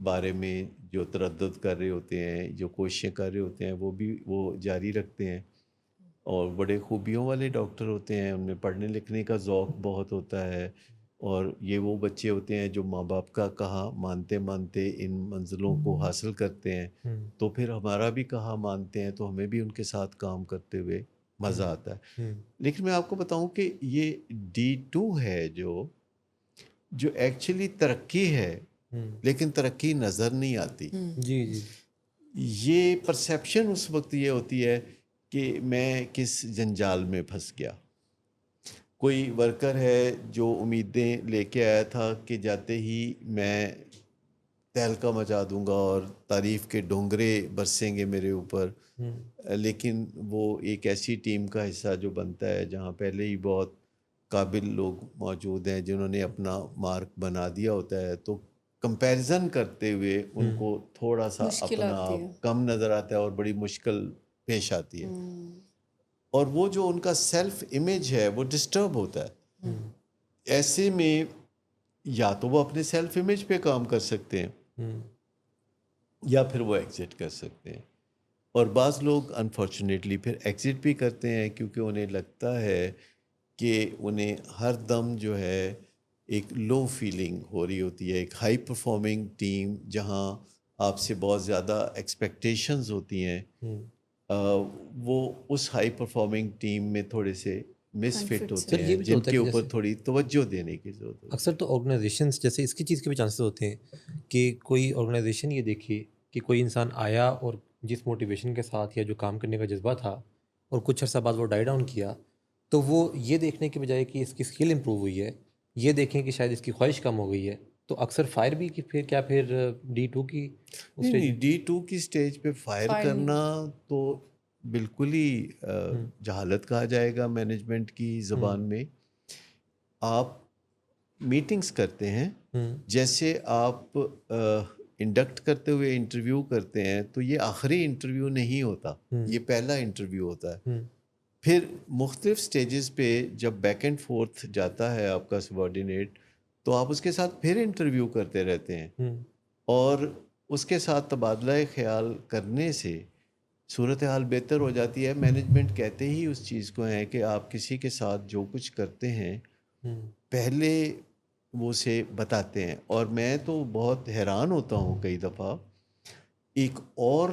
بارے میں جو تردد کر رہے ہوتے ہیں، جو کوششیں کر رہے ہوتے ہیں، وہ بھی وہ جاری رکھتے ہیں، اور بڑے خوبیوں والے ڈاکٹر ہوتے ہیں، ان میں پڑھنے لکھنے کا ذوق بہت ہوتا ہے، اور یہ وہ بچے ہوتے ہیں جو ماں باپ کا کہا مانتے مانتے ان منزلوں کو حاصل کرتے ہیں، تو پھر ہمارا بھی کہا مانتے ہیں، تو ہمیں بھی ان کے ساتھ کام کرتے ہوئے مزہ آتا ہے۔ لیکن میں آپ کو بتاؤں کہ یہ D2 ہے جو ایکچولی ترقی ہے، لیکن ترقی نظر نہیں آتی۔ جی جی یہ پرسیپشن اس وقت یہ ہوتی ہے کہ میں کس جنجال میں پھنس گیا۔ کوئی ورکر ہے جو امیدیں لے کے آیا تھا کہ جاتے ہی میں تہلکہ مچا دوں گا اور تعریف کے ڈونگرے برسیں گے میرے اوپر، لیکن وہ ایک ایسی ٹیم کا حصہ جو بنتا ہے جہاں پہلے ہی بہت قابل لوگ موجود ہیں جنہوں نے اپنا مارک بنا دیا ہوتا ہے، تو کمپیریزن کرتے ہوئے ان کو تھوڑا سا مشکل اپنا آتی ہے۔ آپ کم نظر آتا ہے اور بڑی مشکل پیش آتی ہے، اور وہ جو ان کا سیلف امیج ہے وہ ڈسٹرب ہوتا ہے۔ ایسے میں یا تو وہ اپنے سیلف امیج پہ کام کر سکتے ہیں یا پھر وہ ایگزٹ کر سکتے ہیں، اور بعض لوگ انفارچونیٹلی پھر ایگزٹ بھی کرتے ہیں کیونکہ انہیں لگتا ہے کہ انہیں ہر دم جو ہے ایک لو فیلنگ ہو رہی ہوتی ہے۔ ایک ہائی پرفارمنگ ٹیم جہاں آپ سے بہت زیادہ ایکسپیکٹیشنز ہوتی ہیں، وہ اس ہائی پرفارمنگ ٹیم میں تھوڑے سے مس فٹ ہوتے سر، یہ ہیں، بھی تو جن ہوتا ہے کے کہ اوپر جیسے تھوڑی توجہ دینے کی ضرورت ہوتی ہے۔ اکثر تو آرگنائزیشنس جیسے اس کی چیز کے بھی چانسز ہوتے ہیں کہ کوئی آرگنائزیشن یہ دیکھے کہ کوئی انسان آیا اور جس موٹیویشن کے ساتھ یا جو کام کرنے کا جذبہ تھا اور کچھ عرصہ بعد وہ ڈائی ڈاؤن کیا، تو وہ یہ دیکھنے کے بجائے کہ اس کی اسکل امپروو ہوئی ہے، یہ دیکھیں کہ شاید اس کی خواہش کم ہو گئی ہے، تو اکثر فائر بھی کہ پھر D2 کی نہیں، D2 کی سٹیج پہ فائر کرنا تو بالکل ہی جہالت کہا جائے گا مینجمنٹ کی زبان میں۔ آپ میٹنگز کرتے ہیں، جیسے آپ انڈکٹ کرتے ہوئے انٹرویو کرتے ہیں، تو یہ آخری انٹرویو نہیں ہوتا، یہ پہلا انٹرویو ہوتا ہے۔ پھر مختلف سٹیجز پہ جب بیک اینڈ فورتھ جاتا ہے آپ کا سبارڈینیٹ، تو آپ اس کے ساتھ پھر انٹرویو کرتے رہتے ہیں، اور اس کے ساتھ تبادلہ خیال کرنے سے صورتحال بہتر ہو جاتی ہے۔ مینجمنٹ کہتے ہی اس چیز کو ہیں کہ آپ کسی کے ساتھ جو کچھ کرتے ہیں پہلے وہ اسے بتاتے ہیں، اور میں تو بہت حیران ہوتا ہوں کئی دفعہ۔ ایک اور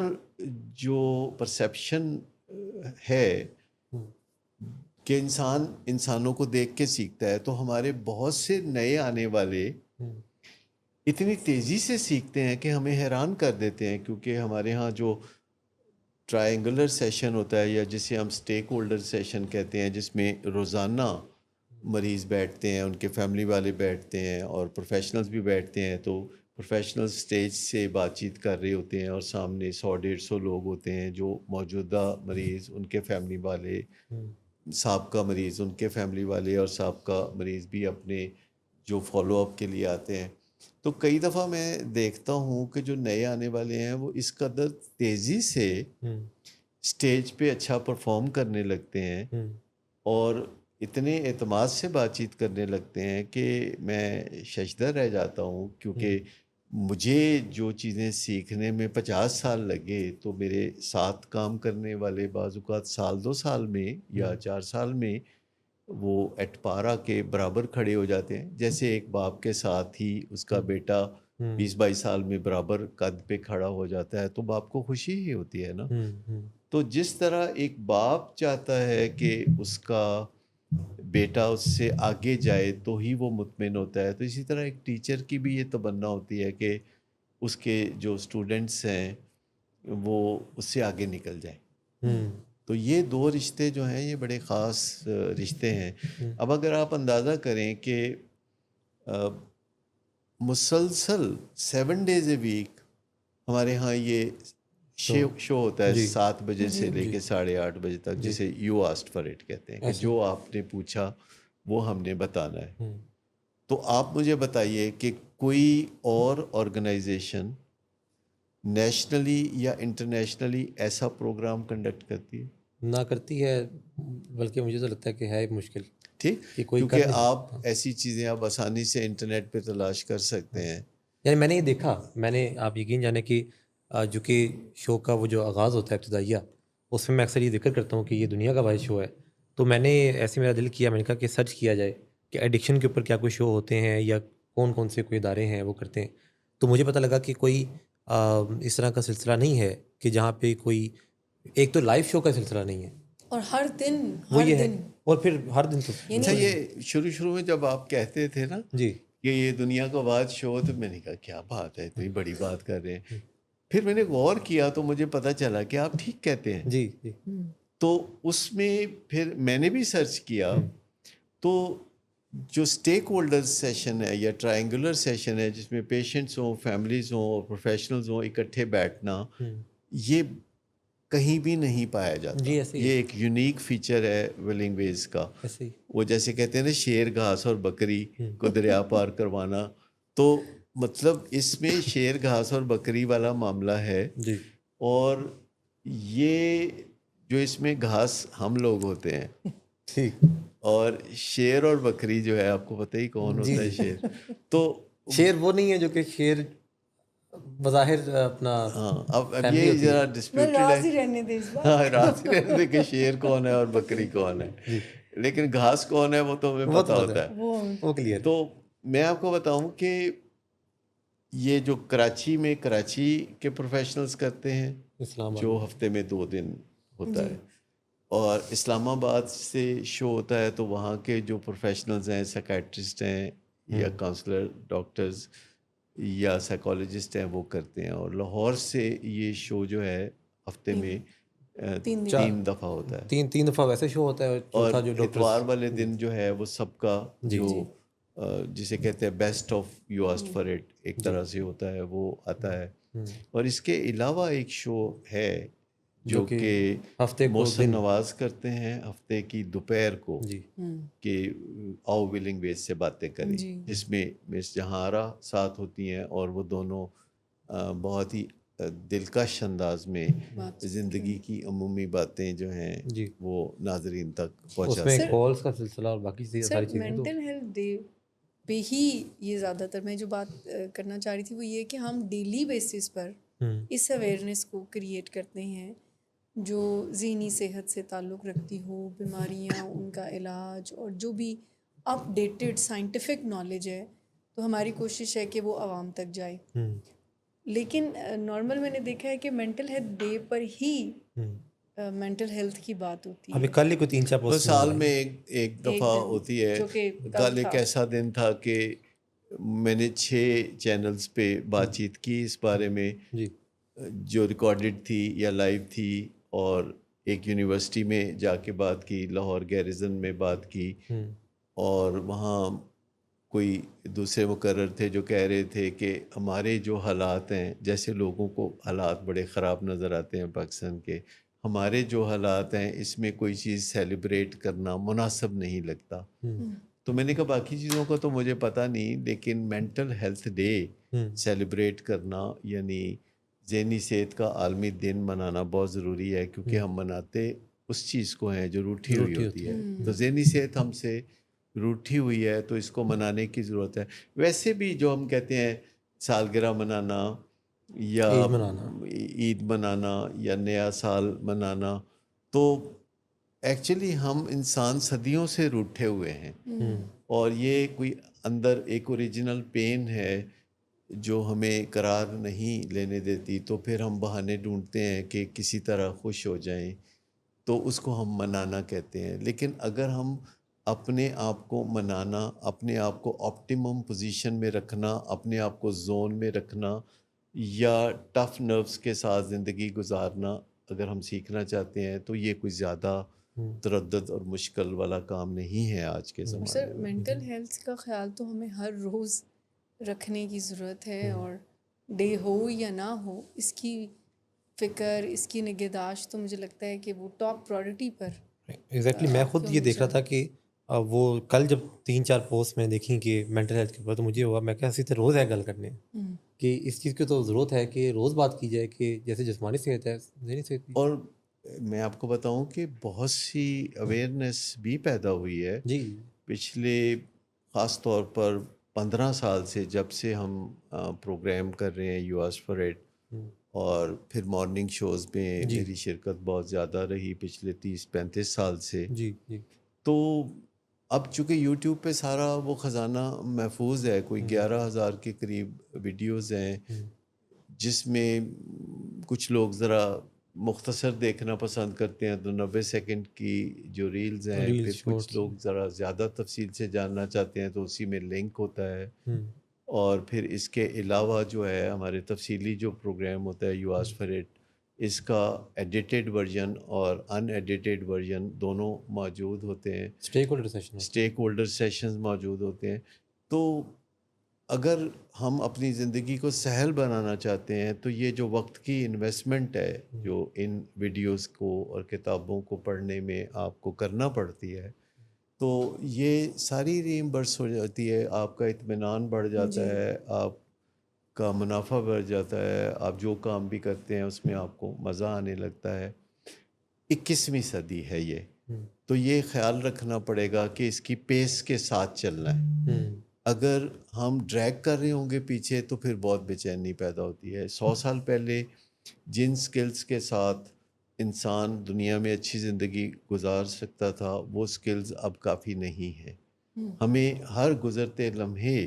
جو پرسیپشن ہے کہ انسان انسانوں کو دیکھ کے سیکھتا ہے، تو ہمارے بہت سے نئے آنے والے اتنی تیزی سے سیکھتے ہیں کہ ہمیں حیران کر دیتے ہیں، کیونکہ ہمارے ہاں جو ٹرائنگولر سیشن ہوتا ہے یا جسے ہم سٹیک ہولڈر سیشن کہتے ہیں، جس میں روزانہ مریض بیٹھتے ہیں، ان کے فیملی والے بیٹھتے ہیں اور پروفیشنلز بھی بیٹھتے ہیں، تو پروفیشنل سٹیج سے بات چیت کر رہے ہوتے ہیں اور سامنے 100-150 لوگ ہوتے ہیں جو موجودہ مریض، ان کے فیملی والے، سابقہ مریض، ان کے فیملی والے، اور سابقہ مریض بھی اپنے جو فالو اپ کے لیے آتے ہیں۔ تو کئی دفعہ میں دیکھتا ہوں کہ جو نئے آنے والے ہیں وہ اس قدر تیزی سے سٹیج پہ اچھا پرفارم کرنے لگتے ہیں اور اتنے اعتماد سے بات چیت کرنے لگتے ہیں کہ میں ششدر رہ جاتا ہوں، کیونکہ مجھے جو چیزیں سیکھنے میں 50 سال لگے تو میرے ساتھ کام کرنے والے بعض اوقات سال 2 سال میں یا 4 سال میں وہ ایٹ پارا کے برابر کھڑے ہو جاتے ہیں، جیسے ایک باپ کے ساتھ ہی اس کا بیٹا 20-22 سال میں برابر قد پہ کھڑا ہو جاتا ہے، تو باپ کو خوشی ہی ہوتی ہے نا۔ تو جس طرح ایک باپ چاہتا ہے کہ اس کا بیٹا اس سے آگے جائے تو ہی وہ مطمئن ہوتا ہے، تو اسی طرح ایک ٹیچر کی بھی یہ تمنا ہوتی ہے کہ اس کے جو اسٹوڈنٹس ہیں وہ اس سے آگے نکل جائیں۔ تو یہ 2 رشتے جو ہیں یہ بڑے خاص رشتے ہیں۔ اب اگر آپ اندازہ کریں کہ مسلسل 7 days a week ہمارے ہاں یہ شو ہوتا ہے 7 بجے سے لے کے 8:30 بجے تک، جسے یو آسٹ فار اٹ کہتے ہیں، کہ جو آپ نے پوچھا وہ ہم نے بتانا ہے۔ تو آپ مجھے بتائیے کہ کوئی اور آرگنائزیشن نیشنلی یا انٹرنیشنلی ایسا پروگرام کنڈکٹ کرتی ہے؟ نہ کرتی ہے، بلکہ مجھے تو لگتا ہے کہ ہے مشکل، ٹھیک، کیونکہ آپ ایسی چیزیں آپ آسانی سے انٹرنیٹ پہ تلاش کر سکتے ہیں۔ یعنی میں نے یہ دیکھا، میں نے آپ یقین جانے کہ جو کہ شو کا وہ جو آغاز ہوتا ہے ابتدائیہ، اس میں میں اکثر یہ ذکر کرتا ہوں کہ یہ دنیا کا واحد شو ہے. تو میں نے ایسے میرا دل کیا، میں نے کہا کہ سرچ کیا جائے کہ ایڈکشن کے اوپر کیا کوئی شو ہوتے ہیں یا کون کون سے کوئی ادارے ہیں وہ کرتے ہیں. تو مجھے پتہ لگا کہ کوئی اس طرح کا سلسلہ نہیں ہے کہ جہاں پہ کوئی ایک تو لائیو شو کا سلسلہ نہیں ہے، اور ہر دن وہ ہر یہ ہے، دن اور پھر ہر دن تو اچھا یہ شروع میں جب آپ کہتے تھے نا جی کہ یہ دنیا کا واحد شو، تو میں نے کہا کیا بات ہے، اتنی بڑی بات کر رہے ہیں. پھر میں نے غور کیا تو مجھے پتہ چلا کہ آپ ٹھیک کہتے ہیں. جی جی تو اس میں پھر میں نے بھی سرچ کیا، تو جو اسٹیک ہولڈر سیشن ہے یا ٹرائنگولر سیشن ہے جس میں پیشنٹس ہوں، فیملیز ہوں اور پروفیشنلز ہوں اکٹھے بیٹھنا، یہ کہیں بھی نہیں پایا جاتا. جی ایسے ہی یہ ایک یونیک فیچر ہے ولنگ ویز کا. ایسے ہی وہ جیسے کہتے ہیں نا شیر گھاس اور بکری کو دریا پار کروانا، تو مطلب اس میں شیر گھاس اور بکری والا معاملہ ہے. جی اور یہ جو اس میں گھاس ہم لوگ ہوتے ہیں ٹھیک. اور شیر اور بکری جو ہے آپ کو پتہ ہی کون ہوتا ہے شیر. تو شیر وہ نہیں ہے جو کہ شیر بظاہر اپنا ہاں اب یہ ذرا ڈسپیوٹیڈ راضی ہے، رہنے دے اس بات. ہاں راضی رہنے دے کہ شیر کون ہے اور بکری کون ہے، لیکن گھاس کون ہے وہ تو ہمیں پتہ ہوتا ہے. وہ کلیئر. تو میں آپ کو بتاؤں کہ یہ جو کراچی کے پروفیشنلز کرتے ہیں اسلام آباد جو ہفتے میں 2 دن ہوتا ہے، اور اسلام آباد سے شو ہوتا ہے تو وہاں کے جو پروفیشنلز ہیں، سائیکیٹرسٹ ہیں یا کاؤنسلر ڈاکٹرز یا سائیکالوجسٹ ہیں، وہ کرتے ہیں. اور لاہور سے یہ شو جو ہے ہفتے میں 3 دفعہ ہوتا ہے، تین دفعہ ویسے شو ہوتا ہے. اور چوتھا جو اتوار والے دن جو ہے وہ سب کا جی جو جسے کہتے ہیں best of you asked for it ایک طرح سے ہوتا ہے، وہ آتا ہے. اور اس کے علاوہ ایک شو ہے جو کہ ہفتے کو محسن نواز کرتے ہیں ہفتے کی دوپہر کو، جی کہ آؤ ولنگ ویز سے باتیں کریں، جس میں مس جہارا ساتھ ہوتی ہیں اور وہ دونوں بہت ہی دلکش انداز میں زندگی کی عمومی باتیں جو ہیں جی وہ ناظرین تک اس پہنچاتے میں ہیں. کالس کا سلسلہ اور باقی ساری سر چیزیں. مینٹل ہیلتھ ڈے پہ ہی یہ زیادہ تر میں جو بات کرنا چاہ رہی تھی وہ یہ کہ ہم ڈیلی بیسس پر اس اویئرنیس کو کریٹ کرتے ہیں جو ذہنی صحت سے تعلق رکھتی ہو، بیماریاں، ان کا علاج، اور جو بھی اپ ڈیٹڈ سائنٹیفک نالج ہے، تو ہماری کوشش ہے کہ وہ عوام تک جائے. لیکن نارمل میں نے دیکھا ہے کہ مینٹل ہیلتھ ڈے پر ہی مینٹل ہیلتھ کی بات ہوتی ہے. ابھی کل ہی کوئی 3-4 تو پوسٹ سال میں ایک دفعہ ہوتی ہے. جو کہ کل ایک ایسا دن تھا کہ میں نے 6 چینلز پہ بات چیت کی اس بارے میں، جو ریکارڈڈ تھی یا لائیو تھی، اور ایک یونیورسٹی میں جا کے بات کی، لاہور گیریزن میں بات کی، اور وہاں کوئی دوسرے مقرر تھے جو کہہ رہے تھے کہ ہمارے جو حالات ہیں، جیسے لوگوں کو حالات بڑے خراب نظر آتے ہیں پاکستان کے، ہمارے جو حالات ہیں اس میں کوئی چیز سیلیبریٹ کرنا مناسب نہیں لگتا. تو میں نے کہا باقی چیزوں کا تو مجھے پتہ نہیں، لیکن مینٹل ہیلتھ ڈے سیلیبریٹ کرنا یعنی ذہنی صحت کا عالمی دن منانا بہت ضروری ہے، کیونکہ ہم مناتے اس چیز کو ہیں جو روٹھی ہوئی ہوتی ہے. تو ذہنی صحت ہم سے روٹھی ہوئی ہے تو اس کو منانے کی ضرورت ہے. ویسے بھی جو ہم کہتے ہیں سالگرہ منانا یا عید منانا یا نیا سال منانا، تو ایکچولی ہم انسان صدیوں سے روٹھے ہوئے ہیں، اور یہ کوئی اندر ایک اوریجنل پین ہے جو ہمیں قرار نہیں لینے دیتی. تو پھر ہم بہانے ڈھونڈتے ہیں کہ کسی طرح خوش ہو جائیں، تو اس کو ہم منانا کہتے ہیں. لیکن اگر ہم اپنے آپ کو منانا، اپنے آپ کو آپٹیمم پوزیشن میں رکھنا، اپنے آپ کو زون میں رکھنا، یا ٹف نروس کے ساتھ زندگی گزارنا اگر ہم سیکھنا چاہتے ہیں، تو یہ کوئی زیادہ تردد اور مشکل والا کام نہیں ہے آج کے زمانے سر میں. مینٹل ہیلتھ کا خیال تو ہمیں ہر روز رکھنے کی ضرورت ہے، اور ڈے ہو یا نہ ہو، اس کی فکر، اس کی نگہداشت تو مجھے لگتا ہے کہ وہ ٹاپ پرائرٹی پر. ایگزیکٹلی میں خود یہ دیکھ رہا تھا کہ وہ کل جب 3-4 پوسٹ میں دیکھیں کہ مینٹل ہیلتھ کے اوپر، تو مجھے ہوا میں کہا اسی طرح روز ہے گل کرنے کہ اس چیز کی تو ضرورت ہے کہ روز بات کی جائے کہ جیسے جسمانی صحت ہے ذہنی صحت بھی. اور میں آپ کو بتاؤں کہ بہت سی اویئرنیس بھی پیدا ہوئی ہے جی پچھلے خاص طور پر 15 سال سے جب سے ہم پروگرام کر رہے ہیں یو آسک فار اٹ، اور پھر مارننگ شوز میں جی میری شرکت بہت زیادہ رہی پچھلے 30-35 سال سے. جی جی تو اب چونکہ یوٹیوب پہ سارا وہ خزانہ محفوظ ہے، کوئی 11,000 کے قریب ویڈیوز ہیں جس میں کچھ لوگ ذرا مختصر دیکھنا پسند کرتے ہیں تو 90 سیکنڈ کی جو ریلز ہیں، ریلز پھر کچھ شارٹس. لوگ ذرا زیادہ تفصیل سے جاننا چاہتے ہیں تو اسی میں لنک ہوتا ہے. اور پھر اس کے علاوہ جو ہے ہمارے تفصیلی جو پروگرام ہوتا ہے یو آسک فار اٹ، اس کا ایڈیٹڈ ورژن اور ان ایڈیٹڈ ورژن دونوں موجود ہوتے ہیں. Stake holder session. Stake holder sessions موجود ہوتے ہیں. تو اگر ہم اپنی زندگی کو سہل بنانا چاہتے ہیں تو یہ جو وقت کی انویسٹمنٹ ہے جو ان ویڈیوز کو اور کتابوں کو پڑھنے میں آپ کو کرنا پڑتی ہے، تو یہ ساری ریمبرس ہو جاتی ہے. آپ کا اطمینان بڑھ جاتا ہے، آپ کا منافع بڑھ جاتا ہے، آپ جو کام بھی کرتے ہیں اس میں آپ کو مزہ آنے لگتا ہے. 21ویں صدی ہے یہ، تو یہ خیال رکھنا پڑے گا کہ اس کی پیس کے ساتھ چلنا ہے. اگر ہم ڈریگ کر رہے ہوں گے پیچھے تو پھر بہت بے چینی پیدا ہوتی ہے. 100 سال پہلے جن سکلز کے ساتھ انسان دنیا میں اچھی زندگی گزار سکتا تھا وہ سکلز اب کافی نہیں ہیں. ہمیں ہر گزرتے لمحے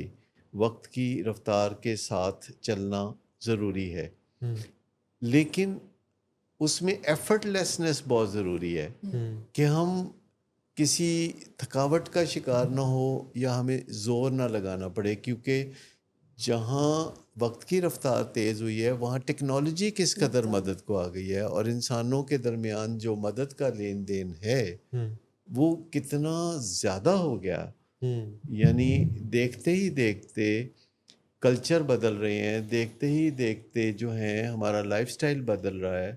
وقت کی رفتار کے ساتھ چلنا ضروری ہے، لیکن اس میں ایفرٹ لیسنس بہت ضروری ہے کہ ہم کسی تھکاوٹ کا شکار نہ ہو یا ہمیں زور نہ لگانا پڑے، کیونکہ جہاں وقت کی رفتار تیز ہوئی ہے وہاں ٹیکنالوجی کس قدر مدد کو آ گئی ہے، اور انسانوں کے درمیان جو مدد کا لین دین ہے وہ کتنا زیادہ ہو گیا. یعنی دیکھتے ہی دیکھتے کلچر بدل رہے ہیں، دیکھتے ہی دیکھتے جو ہیں ہمارا لائف سٹائل بدل رہا ہے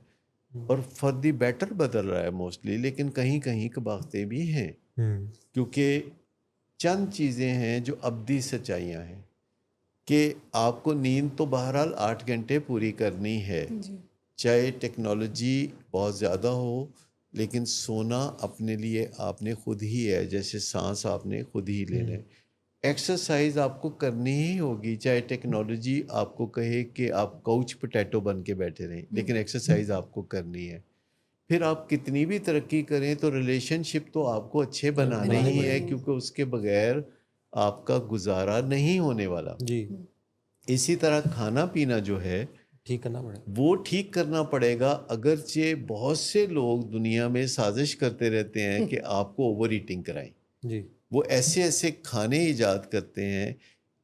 اور فار دی بیٹر بدل رہا ہے موسٹلی، لیکن کہیں کہیں کباختیں بھی ہیں، کیونکہ چند چیزیں ہیں جو ابدی سچائیاں ہیں کہ آپ کو نیند تو بہرحال 8 گھنٹے پوری کرنی ہے، چاہے ٹیکنالوجی بہت زیادہ ہو، لیکن سونا اپنے لیے آپ نے خود ہی ہے، جیسے سانس آپ نے خود ہی لینا ہے. ایکسرسائز آپ کو کرنی ہی ہوگی، چاہے ٹیکنالوجی آپ کو کہے کہ آپ کوچ پوٹیٹو بن کے بیٹھے رہیں، لیکن ایکسرسائز آپ کو کرنی ہے. پھر آپ کتنی بھی ترقی کریں تو ریلیشن شپ تو آپ کو اچھے بنانے ہی ہے، کیونکہ اس کے بغیر آپ کا گزارا نہیں ہونے والا. جی اسی طرح کھانا پینا جو ہے ٹھیک کرنا پڑے گا، وہ ٹھیک کرنا پڑے گا. اگرچہ بہت سے لوگ دنیا میں سازش کرتے رہتے ہیں کہ آپ کو اوور ایٹنگ کرائیں، جی وہ ایسے ایسے کھانے ایجاد کرتے ہیں،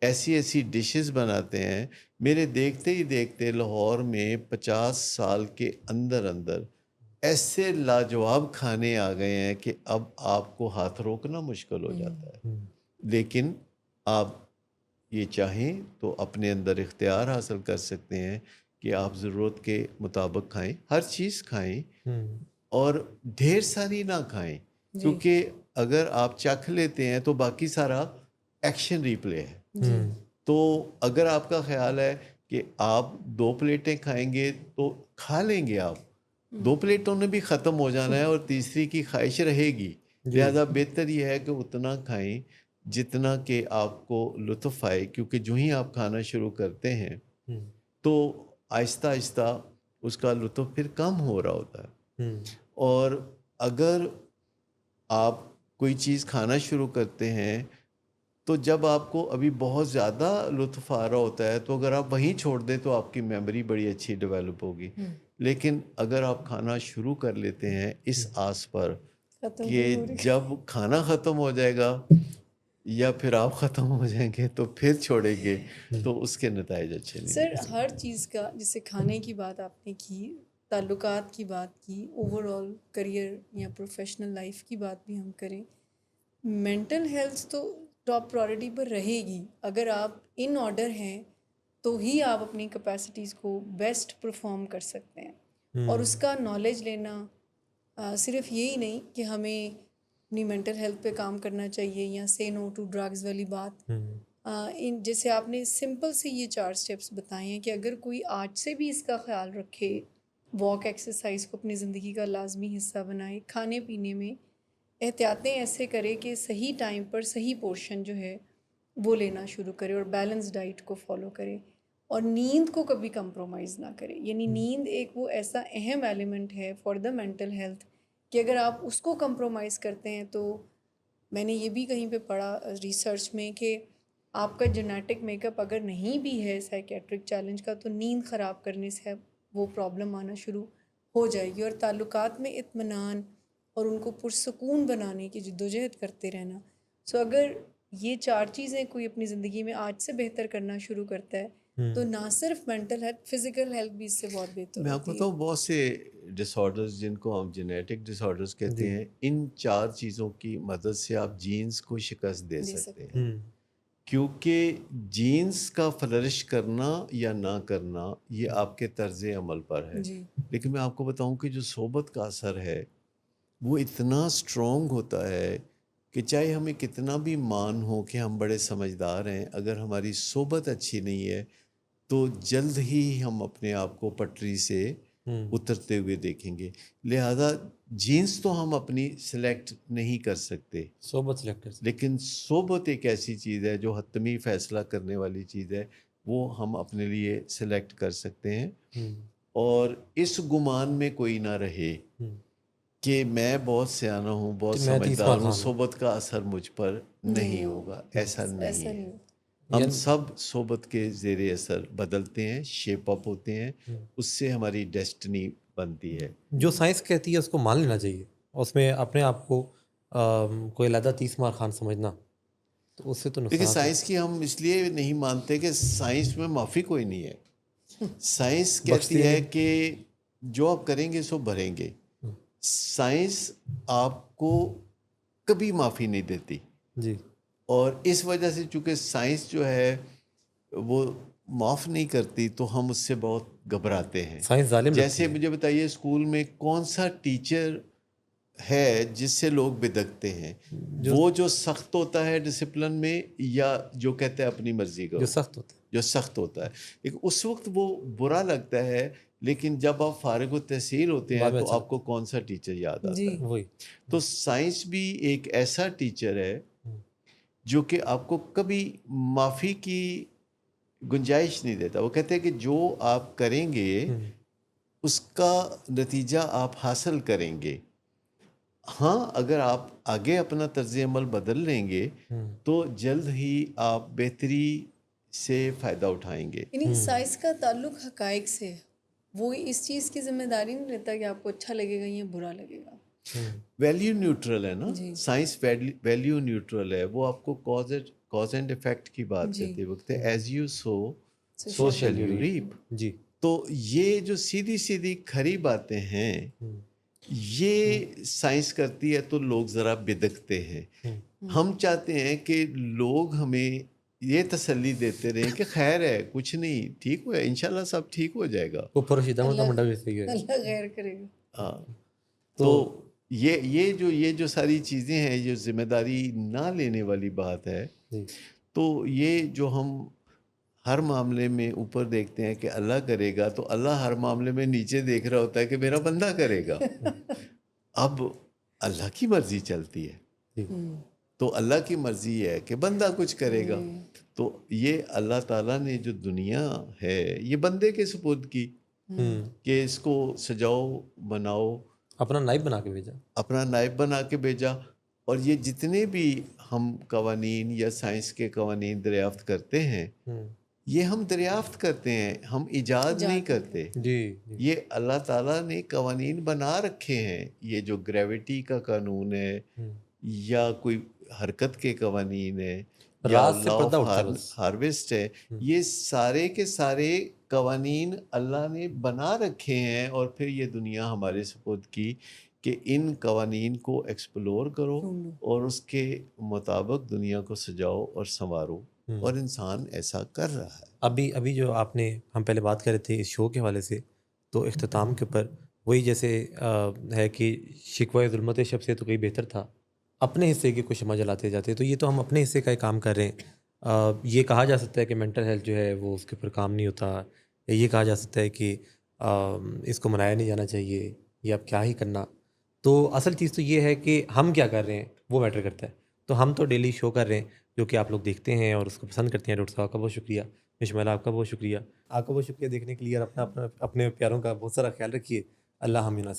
ایسی ایسی ڈشز بناتے ہیں. میرے دیکھتے ہی دیکھتے لاہور میں 50 سال کے اندر اندر ایسے لاجواب کھانے آ گئے ہیں کہ اب آپ کو ہاتھ روکنا مشکل ہو جاتا ہے. لیکن آپ یہ چاہیں تو اپنے اندر اختیار حاصل کر سکتے ہیں کہ آپ ضرورت کے مطابق کھائیں، ہر چیز کھائیں، اور ڈھیر ساری نہ کھائیں، کیونکہ اگر آپ چکھ لیتے ہیں تو باقی سارا ایکشن ریپلے ہے. تو اگر آپ کا خیال ہے کہ آپ 2 پلیٹیں کھائیں گے تو کھا لیں گے، آپ 2 پلیٹوں نے بھی ختم ہو جانا ہے اور تیسری کی خواہش رہے گی. لہذا بہتر یہ ہے کہ اتنا کھائیں جتنا کہ آپ کو لطف آئے، کیونکہ جو ہی آپ کھانا شروع کرتے ہیں تو آہستہ آہستہ اس کا لطف پھر کم ہو رہا ہوتا ہے. اور اگر آپ کوئی چیز کھانا شروع کرتے ہیں تو جب آپ کو ابھی بہت زیادہ لطف آ رہا ہوتا ہے تو اگر آپ وہیں چھوڑ دیں تو آپ کی میموری بڑی اچھی ڈیولپ ہوگی. لیکن اگر آپ کھانا شروع کر لیتے ہیں اس آس پر کہ جب کھانا ختم ہو جائے گا یا پھر آپ ختم ہو جائیں گے تو پھر چھوڑیں گے، تو اس کے نتائج اچھے نہیں. سر ہر چیز کا، جیسے کھانے کی بات آپ نے کی، تعلقات کی بات کی، اوور آل کریئر یا پروفیشنل لائف کی بات بھی ہم کریں، مینٹل ہیلتھ تو ٹاپ پرائورٹی پر رہے گی. اگر آپ ان آرڈر ہیں تو ہی آپ اپنی کیپیسٹیز کو بیسٹ پرفارم کر سکتے ہیں. اور اس کا نالج لینا صرف یہی نہیں کہ ہمیں اپنی مینٹل ہیلتھ پہ کام کرنا چاہیے یا سے نو ٹو ڈرگز والی بات. جیسے آپ نے سمپل سے یہ 4 اسٹیپس بتائے ہیں کہ اگر کوئی آج سے بھی اس کا خیال رکھے، واک ایکسرسائز کو اپنی زندگی کا لازمی حصہ بنائے، کھانے پینے میں احتیاطیں ایسے کرے کہ صحیح ٹائم پر صحیح پورشن جو ہے وہ لینا شروع کرے اور بیلنس ڈائٹ کو فالو کرے اور نیند کو کبھی کمپرومائز نہ کرے. یعنی نیند ایک وہ ایسا اہم ایلیمنٹ ہے فار دا مینٹل ہیلتھ کہ اگر آپ اس کو کمپرومائز کرتے ہیں تو میں نے یہ بھی کہیں پہ پڑھا ریسرچ میں کہ آپ کا جینیٹک میک اپ اگر نہیں بھی ہے سائیکیٹرک چیلنج کا تو نیند خراب کرنے سے وہ پرابلم آنا شروع ہو جائے گی. اور تعلقات میں اطمینان اور ان کو پرسکون بنانے کی جدوجہد کرتے رہنا. سو اگر یہ 4 چیزیں کوئی اپنی زندگی میں آج سے بہتر کرنا شروع کرتا ہے تو نہ صرف مینٹل ہیلتھ فزیکل ہیلتھ بھی اس سے بہت بہتر میں آپ کو ہوتی ہے. بتاؤں بہت سے ڈس آرڈرز جن کو ہم جینیٹک ڈس آرڈرز کہتے ہیں، ان 4 چیزوں کی مدد سے آپ جینز کو شکست دے سکتے ہیں. کیونکہ جینز کا فلرش کرنا یا نہ کرنا یہ آپ کے طرز عمل پر ہے. لیکن میں آپ کو بتاؤں کہ جو صحبت کا اثر ہے وہ اتنا اسٹرانگ ہوتا ہے کہ چاہے ہمیں کتنا بھی مان ہو کہ ہم بڑے سمجھدار ہیں، اگر ہماری صحبت اچھی نہیں ہے تو جلد ہی ہم اپنے آپ کو پٹری سے اترتے ہوئے دیکھیں گے. لہذا جینس تو ہم اپنی سلیکٹ نہیں کر سکتے، صحبت سلیکٹ کر سکتے، لیکن صحبت ایک ایسی چیز ہے جو حتمی فیصلہ کرنے والی چیز ہے، وہ ہم اپنے لیے سلیکٹ کر سکتے ہیں. اور اس گمان میں کوئی نہ رہے کہ میں بہت سیانہ ہوں، بہت سمجھدار ہوں، صحبت کا اثر مجھ پر نہیں ہوگا. ایسا نہیں ہے. ہم سب صحبت کے زیر اثر بدلتے ہیں، شیپ اپ ہوتے ہیں، اس سے ہماری ڈیسٹنی بنتی ہے. جو سائنس کہتی ہے اس کو مان لینا چاہیے، اس میں اپنے آپ کو کوئی علیحدہ 30 مار خان سمجھنا تو اس سے تو لیکن نقصان. سائنس کی ہم اس لیے نہیں مانتے کہ سائنس میں معافی کوئی نہیں ہے. سائنس کہتی ہے کہ جو آپ کریں گے سو بھریں گے. سائنس آپ کو کبھی معافی نہیں دیتی. جی. اور اس وجہ سے چونکہ سائنس جو ہے وہ معاف نہیں کرتی تو ہم اس سے بہت گھبراتے ہیں. سائنس ظالم جیسے مجھے بتائیے اسکول میں کون سا ٹیچر ہے جس سے لوگ بدکتے ہیں؟ وہ جو سخت ہوتا ہے ڈسپلن میں، یا جو کہتا ہے اپنی مرضی کا؟ جو سخت ہوتا ہے. جو سخت ہوتا ہے. لیکن اس وقت وہ برا لگتا ہے، لیکن جب آپ فارغ التحصیل ہوتے ہیں تو آپ کو کون سا ٹیچر یاد آتا ہے؟ وہی. تو سائنس بھی ایک ایسا ٹیچر ہے جو کہ آپ کو کبھی معافی کی گنجائش نہیں دیتا. وہ کہتے ہیں کہ جو آپ کریں گے اس کا نتیجہ آپ حاصل کریں گے. ہاں اگر آپ آگے اپنا طرز عمل بدل لیں گے تو جلد ہی آپ بہتری سے فائدہ اٹھائیں گے. یعنی سائنس کا تعلق حقائق سے ہے، وہ اس چیز کی ذمہ داری نہیں لیتا کہ آپ کو اچھا لگے گا یا برا لگے گا. ویلیو نیوٹرل ہے نا سائنس، ویلیو نیوٹرل ہے. وہ آپ کو کاز اینڈ افیکٹ کی بات کرتے وقت as you sow shall you reap. جی. تو یہ جو سیدھی سیدھی کھری باتیں ہیں یہ سائنس کرتی ہے تو لوگ ذرا بدکتے ہیں. ہم چاہتے ہیں کہ لوگ ہمیں یہ تسلی دیتے رہیں کہ خیر ہے، کچھ نہیں، ٹھیک ہو ہے، انشاءاللہ سب ٹھیک ہو جائے گا. اللہ خیر کرے گا. ہاں. تو یہ جو ساری چیزیں ہیں، جو ذمہ داری نہ لینے والی بات ہے، تو یہ جو ہم ہر معاملے میں اوپر دیکھتے ہیں کہ اللہ کرے گا، تو اللہ ہر معاملے میں نیچے دیکھ رہا ہوتا ہے کہ میرا بندہ کرے گا. اب اللہ کی مرضی چلتی ہے تو اللہ کی مرضی ہے کہ بندہ کچھ کرے گا. تو یہ اللہ تعالیٰ نے جو دنیا ہے یہ بندے کے سپرد کی کہ اس کو سجاؤ بناؤ، اپنا نائب بنا کے بھیجا. اور یہ جتنے بھی ہم قوانین یا سائنس کے قوانین دریافت کرتے ہیں یہ ہم دریافت کرتے ہیں، ہم ایجاد نہیں کرتے. یہ اللہ تعالیٰ نے قوانین بنا رکھے ہیں. یہ جو گریوٹی کا قانون ہے یا کوئی حرکت کے قوانین ہے یا لا آف ہارویسٹ ہے، یہ سارے کے سارے قوانین اللہ نے بنا رکھے ہیں. اور پھر یہ دنیا ہمارے سپرد کی کہ ان قوانین کو ایکسپلور کرو اور اس کے مطابق دنیا کو سجاؤ اور سنوارو. اور انسان ایسا کر رہا ہے. ابھی جو آپ نے، ہم پہلے بات کر رہے تھے اس شو کے حوالے سے، تو اختتام کے اوپر وہی جیسے ہے کہ شکوہ ظلمت شب سے تو کہیں بہتر تھا، اپنے حصے کی کچھ شمع جلاتے جاتے. تو یہ تو ہم اپنے حصے کا ہی کام کر رہے ہیں. یہ کہا جا سکتا ہے کہ مینٹل ہیلتھ جو ہے وہ اس کے اوپر کام نہیں ہوتا، یا یہ کہا جا سکتا ہے کہ اس کو منایا نہیں جانا چاہیے، یا اب کیا ہی کرنا. تو اصل چیز تو یہ ہے کہ ہم کیا کر رہے ہیں وہ میٹر کرتا ہے. تو ہم تو ڈیلی شو کر رہے ہیں، جو کہ آپ لوگ دیکھتے ہیں اور اس کو پسند کرتے ہیں. ڈاکٹر صاحب کا بہت شکریہ. مشمل آپ کا بہت شکریہ. آپ کا بہت شکریہ دیکھنے کے لیے, اور اپنے پیاروں کا بہت سارا خیال رکھیے. اللہ حافظ ناصر.